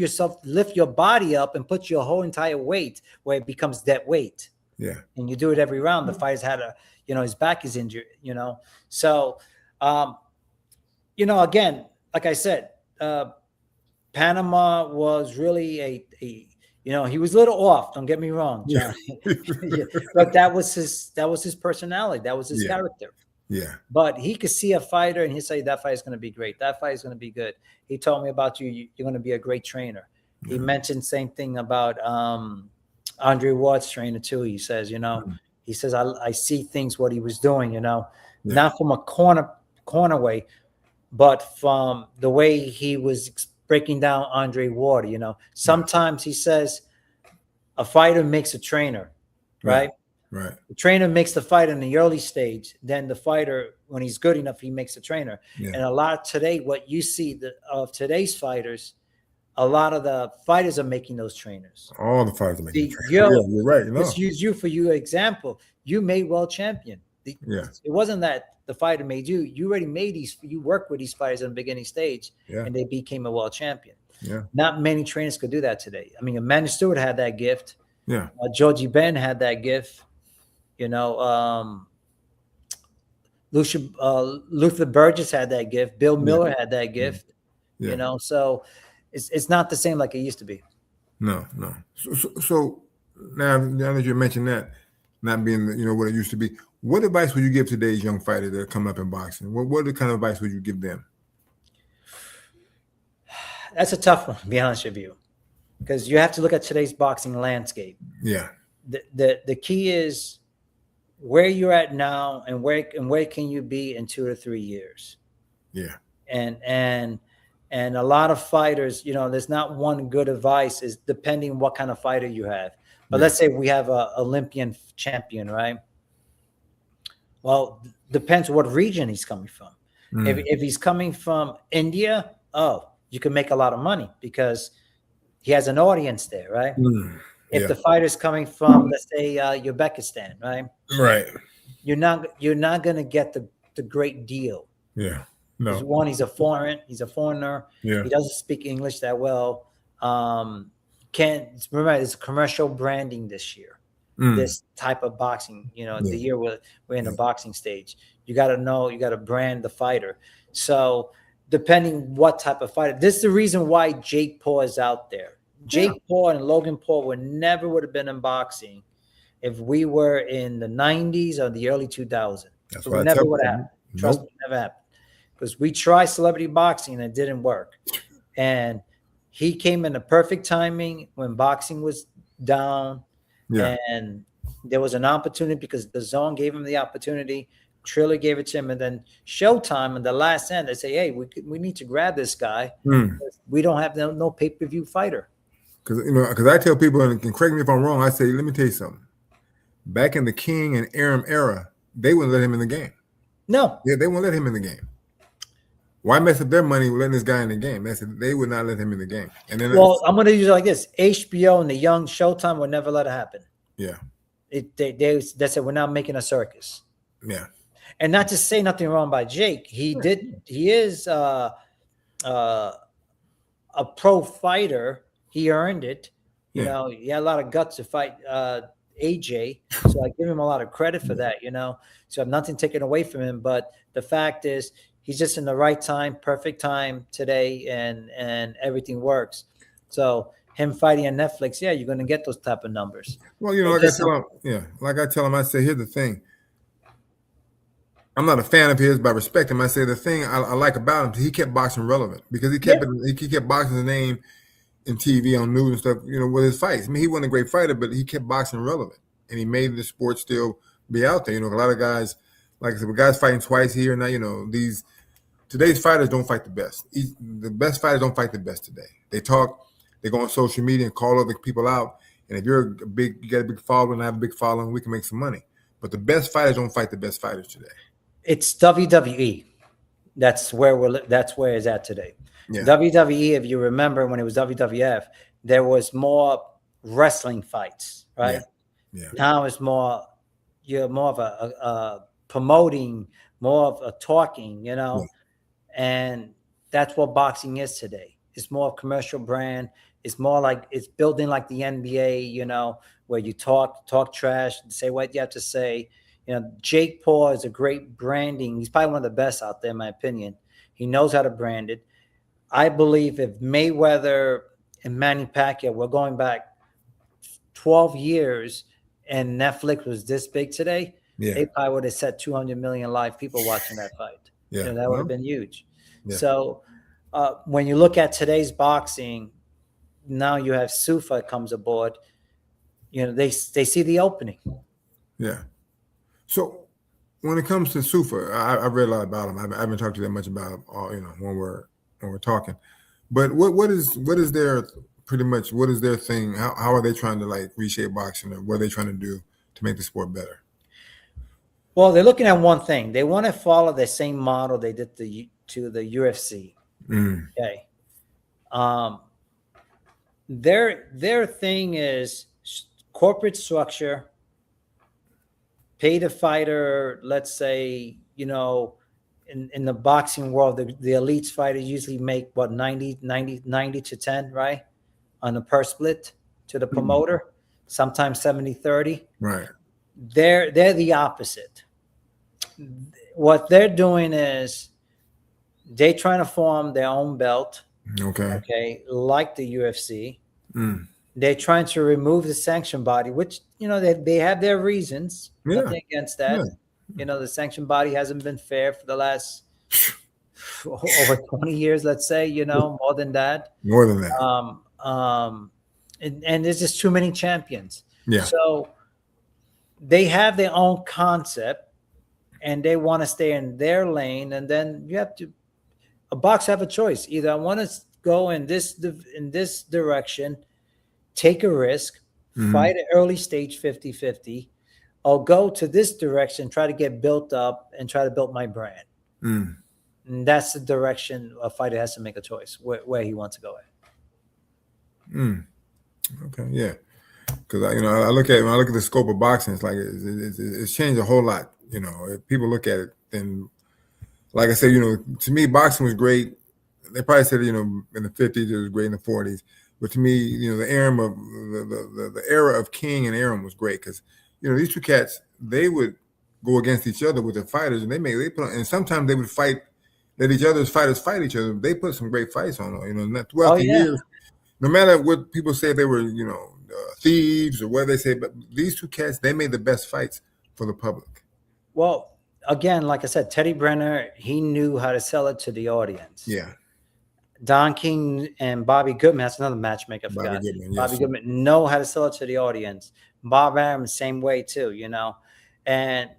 your body up and put your whole entire weight where it becomes dead weight. Yeah, and you do it every round. The fighter's had his back is injured. So again, like I said, Panama was really he was a little off. Don't get me wrong, John. But that was his personality. That was his character. Yeah. But he could see a fighter and he'd say, that fight is going to be great. That fight is going to be good. He told me about you. You're going to be a great trainer. He mentioned same thing about Andre Ward's trainer too. He says, he says, I see things, what he was doing, not from a corner way, but from the way he was breaking down Andre Ward. Sometimes he says a fighter makes a trainer, right? Right. The trainer makes the fighter in the early stage. Then the fighter, when he's good enough, he makes a trainer. Yeah. And a lot today, what you see of today's fighters, a lot of the fighters are making those trainers. All the fighters are making trainers. You're right. Let's use you for your example. You made world champion. It wasn't that the fighter made you. You already made these. You worked with these fighters in the beginning stage, and they became a world champion. Yeah. Not many trainers could do that today. I mean, Amanda Stewart had that gift. Yeah. Georgie Ben had that gift. You know, Luther Burgess had that gift. Bill Miller had that gift. Yeah. You know, so it's not the same like it used to be. No. So now that you mentioned that, not being what it used to be, what advice would you give today's young fighters that come up in boxing? What kind of advice would you give them? That's a tough one, to be honest with you, because you have to look at today's boxing landscape. Yeah. The key is where you're at now and where can you be in 2 to 3 years. Yeah. And a lot of fighters, there's not one good advice, is depending what kind of fighter you have. But let's say we have a Olympian champion, right? Well, depends what region he's coming from. If he's coming from India, you can make a lot of money because he has an audience there, right? If the fighter's coming from, let's say, Uzbekistan, right? Right. You're not going to get the great deal. Yeah. No. One, he's a foreigner. Yeah. He doesn't speak English that well. Remember, it's commercial branding this year. This type of boxing, the year we're in the boxing stage. You got to brand the fighter. So depending what type of fighter, this is the reason why Jake Paul is out there. Jake Paul and Logan Paul never would have been in boxing if we were in the 90s or the early 2000s. That's so it never would have happened. Trust me, it never happened. Because we tried celebrity boxing and it didn't work. And he came in the perfect timing when boxing was down. Yeah. And there was an opportunity because the Zone gave him the opportunity. Triller gave it to him. And then Showtime in the last end, they say, hey, we need to grab this guy. We don't have no pay-per-view fighter. Because I tell people, and correct me if I'm wrong, I say, let me tell you something. Back in the King and Arum era, they wouldn't let him in the game. No. Yeah, they won't let him in the game. Why mess up their money with letting this guy in the game? They would not let him in the game. And then I'm going to use it like this. HBO and the young Showtime would never let it happen. Yeah. They said, we're not making a circus. Yeah. And not to say nothing wrong by Jake. He is a pro fighter. He earned it. You know, he had a lot of guts to fight AJ. So I give him a lot of credit for that, So I have nothing taken away from him. But the fact is, he's just in the right time, perfect time today, and everything works. So him fighting on Netflix, you're going to get those type of numbers. Well, like I tell him, I say, here's the thing. I'm not a fan of his, but I respect him. I say the thing I like about him, he kept boxing relevant because he kept boxing his name in TV, on news and stuff, with his fights. I mean, he wasn't a great fighter, but he kept boxing relevant, and he made the sport still be out there. A lot of guys, like I said, guys fighting twice here now. Today's fighters don't fight the best. The best fighters don't fight the best today. They talk, they go on social media and call other people out. And if you got a big following, and I have a big following, we can make some money. But the best fighters don't fight the best fighters today. It's WWE. That's where it's at today. Yeah. WWE, if you remember when it was WWF, there was more wrestling fights, right? Yeah. Now it's you're more of a promoting, more of a talking, and that's what boxing is today. It's more of a commercial brand. It's more like it's building like the NBA, where you talk trash, say what you have to say. Jake Paul is a great branding. He's probably one of the best out there, in my opinion. He knows how to brand it. I believe if Mayweather and Manny Pacquiao were going back 12 years and Netflix was this big today, they probably would have set 200 million live people watching that fight. Yeah. That would have been huge. Yeah. So when you look at today's boxing, now you have Sufa comes aboard. They see the opening. Yeah. So when it comes to Sufa, I've read a lot about him. I haven't talked to that much about him, when we're talking. But what is their thing? How are they trying to reshape boxing, or what are they trying to do to make the sport better? Well, they're looking at one thing. They want to follow the same model they did to the UFC. Okay. Their thing is corporate structure, pay the fighter, let's say, in the boxing world, the elites fighters usually make what, 90 to 10, right? On the per split to the promoter, sometimes 70-30. Right. They're the opposite. What they're doing is they trying to form their own belt. Okay. Like the UFC. They're trying to remove the sanction body, which, they have their reasons. Nothing against that. The sanction body hasn't been fair for the last over 20 years, let's say, more than that. More than that. And there's just too many champions. Yeah. So they have their own concept and they want to stay in their lane. And then a boxer have a choice. Either I want to go in this direction, take a risk, fight at early stage 50-50, or go to this direction, try to get built up and try to build my brand. And that's the direction a fighter has to make a choice where he wants to go at. Okay, yeah. Because when I look at the scope of boxing, it's like it's changed a whole lot. If people look at it, then, like I said, to me, boxing was great. They probably said, in the 50s it was great, in the 40s. But to me, the era of King and Aaron was great because, these two cats, they would go against each other with their fighters, and and sometimes they would let each other's fighters fight each other. They put some great fights on, throughout the years. No matter what people say, they were, thieves or what they say, but these two cats, they made the best fights for the public. Well, again, like I said, Teddy Brenner, he knew how to sell it to the audience. Yeah. Don King and Bobby Goodman, that's another matchmaker. Bobby Goodman know how to sell it to the audience. Bob Arum, same way too, And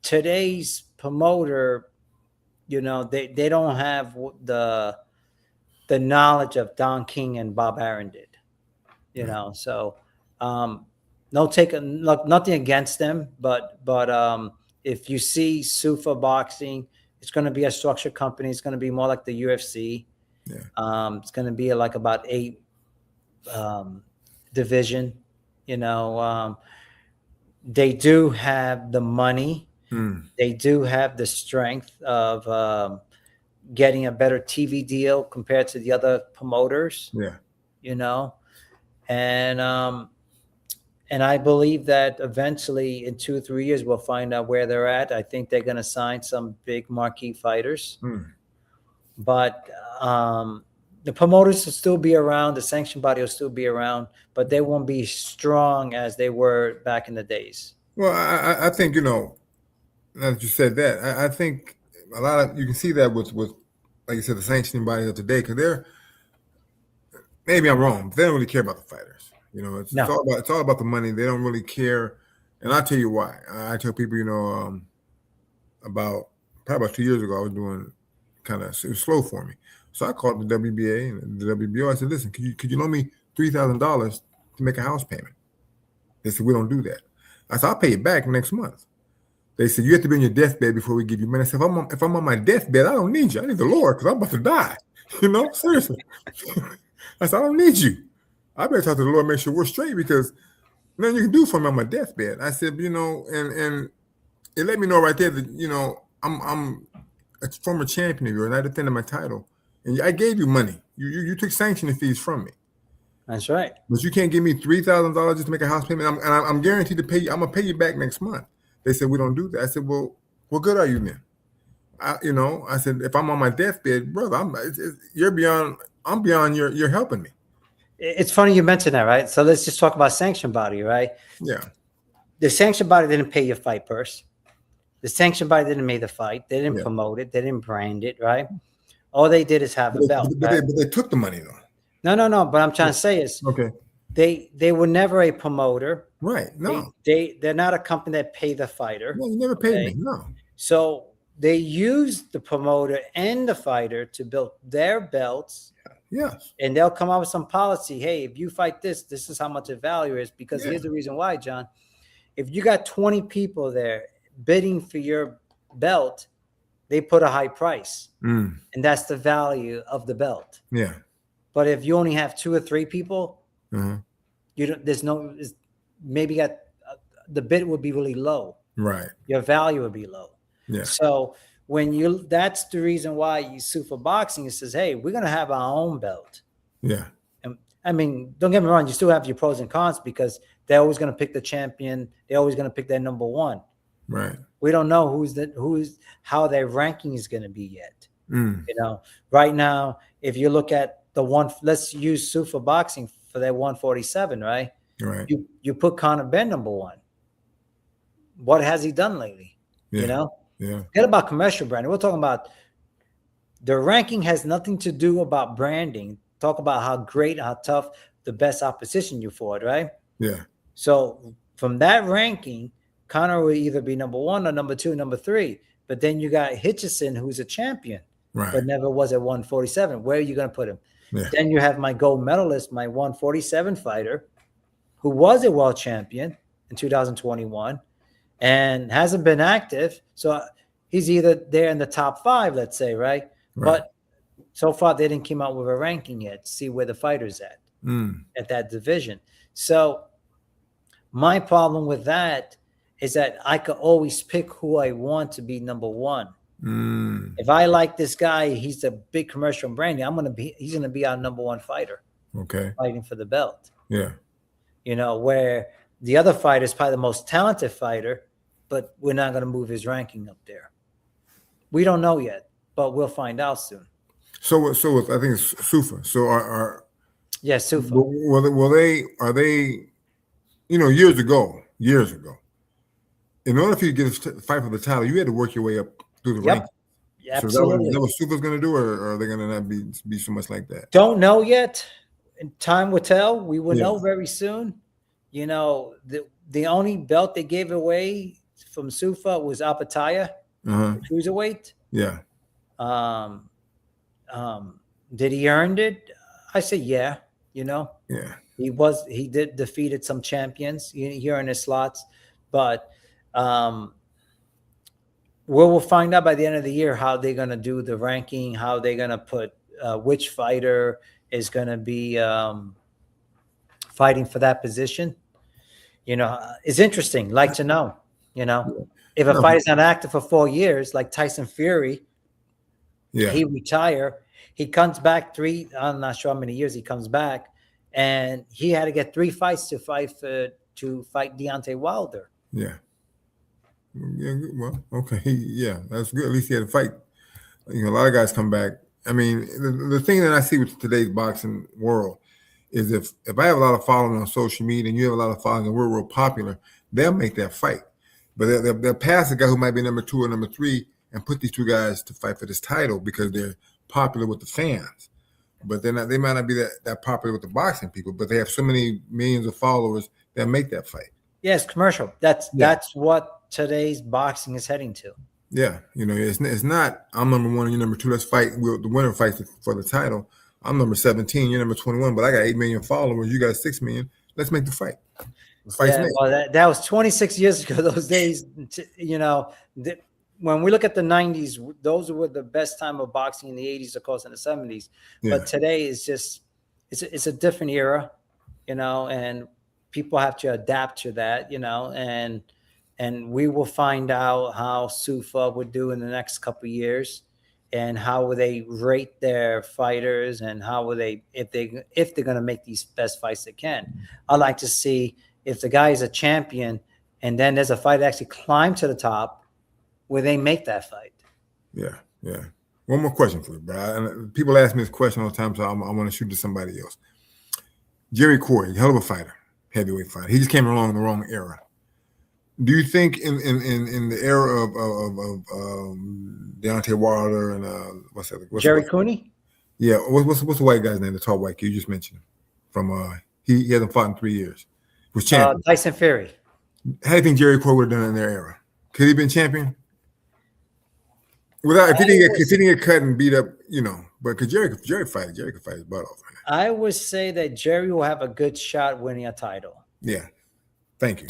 today's promoter, they don't have the knowledge of Don King and Bob Arum did. So nothing against them, but if you see Sufa Boxing, it's going to be a structured company. It's going to be more like the UFC. Yeah. It's going to be like about 8 division. They do have the money. They do have the strength of getting a better TV deal compared to the other promoters. Yeah. And I believe that eventually in 2 or 3 years, we'll find out where they're at. I think they're going to sign some big marquee fighters. But the promoters will still be around. The sanction body will still be around, but they won't be strong as they were back in the days. Well, I think, now that you said that, I think a lot of, you can see that with like you said, the sanctioning bodies of today, because maybe I'm wrong, but they don't really care about the fighters. It's all about the money. They don't really care. And I'll tell you why. I tell people, probably about 2 years ago, I was doing it was slow for me. So I called the WBA and the WBO. I said, listen, could you loan me $3,000 to make a house payment? They said, we don't do that. I said, I'll pay you back next month. They said, you have to be on your deathbed before we give you money. I said, if I'm on my deathbed, I don't need you. I need the Lord because I'm about to die. Seriously. I said, I don't need you. I better talk to the Lord, make sure we're straight, because nothing you can do for me on my deathbed. I said, and it let me know right there that, I'm a former champion of yours, and I defended my title. And I gave you money. You took sanctioning fees from me. That's right. But you can't give me $3,000 just to make a house payment. I'm guaranteed to pay you. I'm gonna pay you back next month. They said, we don't do that. I said, well, what good are you then? I said, if I'm on my deathbed, brother, I'm beyond you're helping me. It's funny you mentioned that, right? So let's just talk about sanction body, right? Yeah. The sanction body didn't pay your fight purse. The sanction body didn't make the fight. They didn't promote it. They didn't brand it, right? All they did is have a belt. But they took the money though. No. But I'm trying to say is, they were never a promoter. Right. No. They're not a company that pay the fighter. No, you never paid me. No. So they used the promoter and the fighter to build their belts. Yes. And they'll come out with some policy. Hey, if you fight this is how much the value is. Because here's the reason why, John. If you got 20 people there bidding for your belt, they put a high price. And that's the value of the belt. Yeah. But if you only have 2 or 3 people, you don't. There's no. Maybe the bid would be really low. Right. Your value would be low. Yeah. So that's the reason why you sue for boxing. It says, hey, we're going to have our own belt. Yeah. And I mean, don't get me wrong. You still have your pros and cons because they're always going to pick the champion. They're always going to pick their number one. Right. We don't know how their ranking is going to be yet. You know, right now, if you look at let's use sue for boxing for that 147, right? Right. You put Conor Benn number one. What has he done lately? Yeah. You know? Yeah. Forget about commercial branding. We're talking about the ranking has nothing to do about branding. Talk about how great, how tough the best opposition you fought, right? Yeah. So from that ranking, Conor will either be number one or number two, number three. But then you got Hitchison, who's a champion, but never was at 147. Where are you going to put him? Yeah. Then you have my gold medalist, my 147 fighter, who was a world champion in 2021 and hasn't been active. So he's either there in the top 5, let's say, right? But so far, they didn't come out with a ranking yet to see where the fighter's at that division. So my problem with that is that I could always pick who I want to be number one. If I like this guy, he's a big commercial branding. He's going to be our number one fighter. Okay. Fighting for the belt. Yeah. You know, where the other fighter is probably the most talented fighter, but we're not going to move his ranking up there. We don't know yet, but we'll find out soon. So I think it's Sufa. So Sufa. Are they, years ago, in order for you to get a fight for the title, you had to work your way up through the ranks. Yeah, absolutely. So is that what Sufa's going to do, or are they going to not be so much like that? Don't know yet. Time will tell. We will know very soon. You know, the only belt they gave away from Sufa was Apataya, cruiserweight. Yeah. Did he earn it? I say yeah. You know. Yeah. He did defeated some champions here in his slots, but we'll find out by the end of the year how they're going to do the ranking, how they're going to put which fighter is going to be fighting for that position. You know, it's interesting. Like to know, if a fighter's not active for 4 years, like Tyson Fury, he retire, he comes back I'm not sure how many years he comes back, and he had to get 3 fights to fight Deontay Wilder. Yeah. Yeah. Well, okay. Yeah, that's good. At least he had a fight. A lot of guys come back. I mean, the thing that I see with today's boxing world is if I have a lot of following on social media and you have a lot of following and we're real popular, they'll make that fight. But they'll pass a guy who might be number 2 or number 3 and put these 2 guys to fight for this title because they're popular with the fans. But they might not be that popular with the boxing people, but they have so many millions of followers that make that fight. Yes, commercial. That's what today's boxing is heading to. Yeah, it's not I'm number 1 and you're number 2. Let's fight. The winner fights for the title. I'm number 17. You're number 21, but I got 8 million followers. You got 6 million. Let's make the fight. Well, that was 26 years ago. Those days, when we look at the 90s, those were the best time of boxing in the 80s, of course, in the 70s. Yeah. But today is just it's a different era, and people have to adapt to that, and we will find out how Sufa would do in the next couple of years, and how will they rate their fighters, and how will they if they're going to make these best fights they can. I'd like to see if the guy is a champion, and then there's a fight that actually climb to the top, where they make that fight. Yeah, yeah. One more question for you, bro. People ask me this question all the time, so I want to shoot to somebody else. Jerry Corey, hell of a fighter, heavyweight fighter. He just came along in the wrong era. Do you think in the era of Deontay Wilder and what's that? Jerry Cooney? Yeah. What's the white guy's name? The tall white kid you just mentioned. From he hasn't fought in 3 years. Was champion. Tyson Fury. How do you think Jerry Corey would have done in their era? Could he have been champion? If he didn't get cut and beat up, but because Jerry could fight his butt off. Man. I would say that Jerry will have a good shot winning a title. Yeah. Thank you.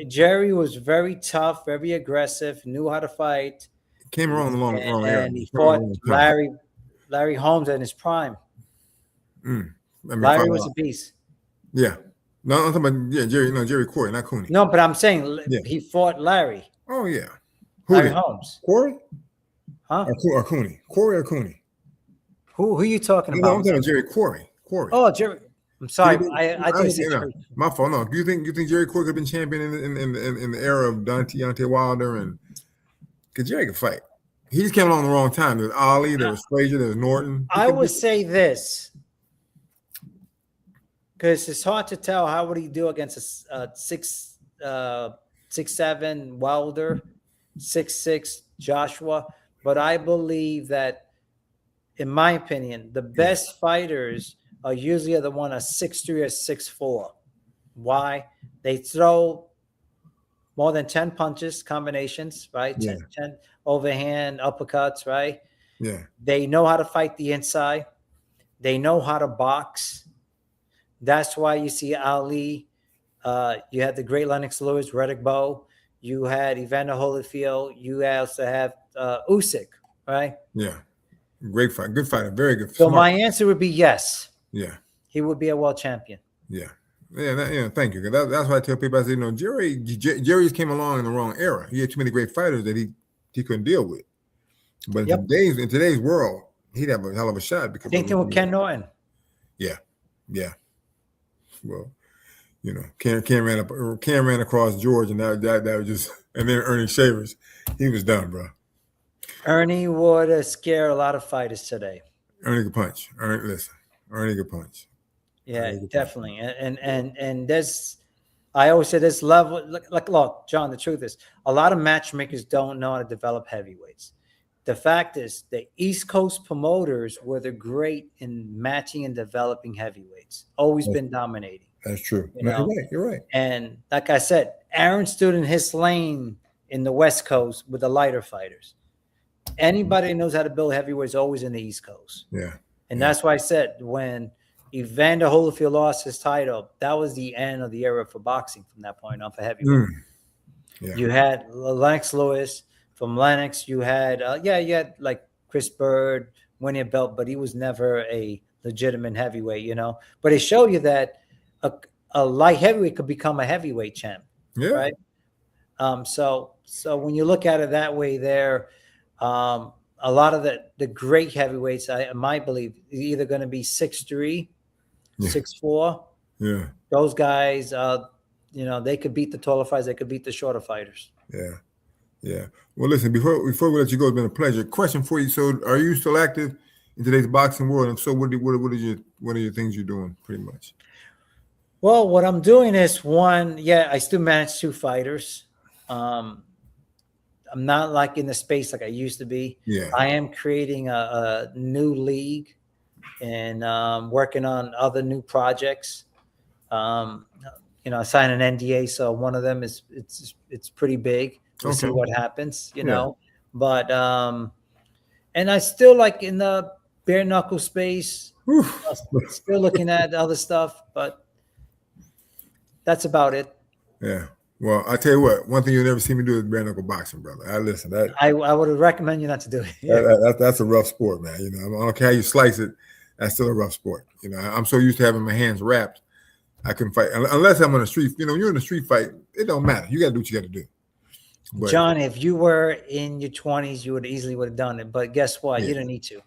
Jerry was very tough, very aggressive, knew how to fight. Came around the wrong era. And he fought Larry Holmes in his prime. Larry was a beast. Yeah. No, I'm talking about Jerry. No, Jerry Corey, not Cooney. No, but I'm saying he fought Larry. Oh yeah, Larry Holmes. Corey? Huh? Or Cooney? Corey or Cooney? Who are you talking No, about? I'm talking about Jerry Corey. Oh, Jerry. I'm sorry. I thought you said Jerry. My fault. No, you think Jerry Corey could have been champion in the era of Deontay Wilder and because Jerry could fight. He just came along the wrong time. There was Ali, there was Frazier, there was Norton. I would say this because it's hard to tell how would he do against a 6'7" Wilder, 6'6" Joshua. But I believe that, in my opinion, the best fighters are usually the one at 6'3" or 6'4". Why? They throw more than 10 punches, combinations, right? Yeah. 10 overhand uppercuts, right? Yeah. They know how to fight the inside. They know how to box. That's why you see Ali. You had the great Lennox Lewis, Riddick Bowe. You had Evander Holyfield. You also have Usyk, right? Yeah. Great fight. Good fighter. Very good. So my answer would be yes. Yeah. He would be a world champion. Yeah. Yeah, thank you. That's why I tell people, I say, Jerry's came along in the wrong era. He had too many great fighters that he couldn't deal with. But in today's world, he'd have a hell of a shot. Because Same thing with Ken Norton. Yeah. Yeah. Well, Ken ran across George, and that was just, and then Ernie Shavers, he was done, bro. Ernie would scare a lot of fighters today. Ernie could punch. Ernie could punch. Yeah, definitely. And there's, I always say this level, look, John, the truth is a lot of matchmakers don't know how to develop heavyweights. The fact is the East Coast promoters were the great in matching and developing heavyweights, always been dominating. That's true. You're right. And like I said, Aaron stood in his lane in the West Coast with the lighter fighters. Anybody who knows how to build heavyweights always in the East Coast. Yeah. And that's why I said when Evander Holyfield lost his title, that was the end of the era for boxing from that point on for heavyweight. Yeah. You had Lennox Lewis. From Lennox, you had you had like Chris Bird winning a belt, but he was never a legitimate heavyweight, But it showed you that a light heavyweight could become a heavyweight champ. Yeah. Right. So when you look at it that way, there, a lot of the great heavyweights, I might believe, either going to be 6'3", 6'4". Yeah. Those guys, they could beat the taller fighters. They could beat the shorter fighters. Yeah. Yeah. Well, listen, before we let you go, it's been a pleasure. Question for you. So are you still active in today's boxing world? And so what are your things you're doing pretty much? Well, what I'm doing is I still manage 2 fighters. I'm not like in the space like I used to be. Yeah. I am creating a new league and working on other new projects. I signed an NDA, so one of them is it's pretty big. We'll see what happens, know. But and I still like in the bare knuckle space. Still looking at other stuff, but that's about it. Yeah. Well, I tell you what, one thing you'll never see me do is bare knuckle boxing, brother. I would recommend you not to do it. That's a rough sport, man. I don't care how you slice it. That's still a rough sport. I'm so used to having my hands wrapped. I couldn't fight unless I'm on the street. You're in a street fight. It don't matter. You got to do what you got to do. But, John, if you were in your 20s, you would have done it. But guess what? You don't need to.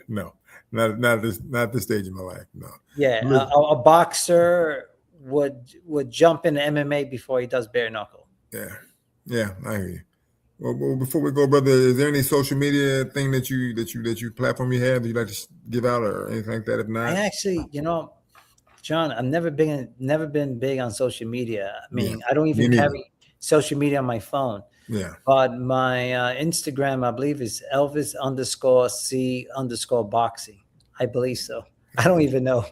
No, not at this stage in my life. No. Yeah, a boxer would jump into MMA before he does bare knuckle. Yeah, I hear you. Well, before we go, brother, is there any social media thing that you platform you have that you'd like to give out or anything like that? If not, I actually, John, I've never been big on social media. I mean, I don't even carry social media on my phone. Yeah. But my Instagram, I believe, is Elvis_C_boxing. I believe so. I don't even know.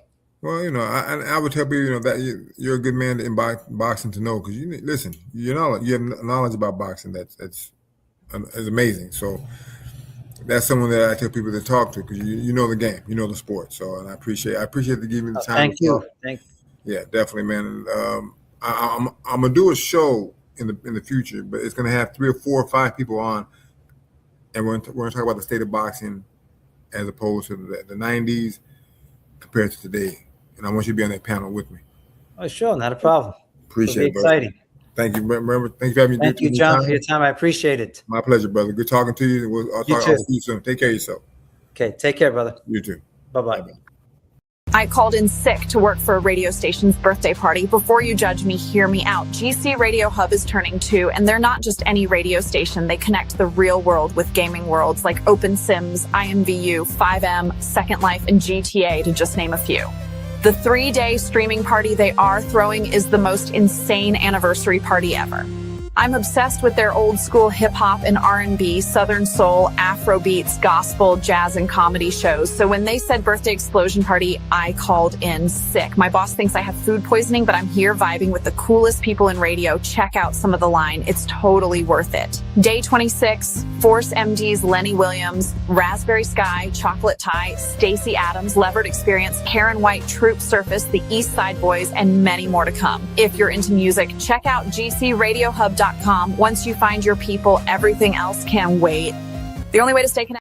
Well, I would tell people, that you're a good man in boxing to know because listen, you have knowledge about boxing that's amazing. So that's someone that I tell people to talk to because you know the game, you know the sport. So, and I appreciate you giving me the time. Thank you. Yeah, definitely, man. And, I'm gonna do a show in the future, but it's gonna have 3 or 4 or 5 people on, and we're gonna talk about the state of boxing as opposed to the 90s compared to today. And I want you to be on that panel with me. Oh, sure, not a problem. Appreciate it, brother. Exciting. Thank you. Remember, thank you for having me. Thank you, John, for your time. I appreciate it. My pleasure, brother. Good talking to you. I'll see you soon. Take care of yourself. Okay, take care, brother. You too. Bye-bye. Bye-bye. I called in sick to work for a radio station's birthday party. Before you judge me, hear me out. GC Radio Hub is turning 2, and they're not just any radio station. They connect the real world with gaming worlds like OpenSims, IMVU, 5M, Second Life, and GTA, to just name a few. The 3-day streaming party they are throwing is the most insane anniversary party ever. I'm obsessed with their old school hip hop and R&B, Southern soul, Afro beats, gospel, jazz, and comedy shows. So when they said birthday explosion party, I called in sick. My boss thinks I have food poisoning, but I'm here vibing with the coolest people in radio. Check out some of the line. It's totally worth it. Day 26, Force MD's Lenny Williams, Raspberry Sky, Chocolate Tie, Stacey Adams, Levered Experience, Karen White, Troop Surface, the East Side Boys, and many more to come. If you're into music, check out GCRadioHub.com. Once you find your people, everything else can wait. The only way to stay connected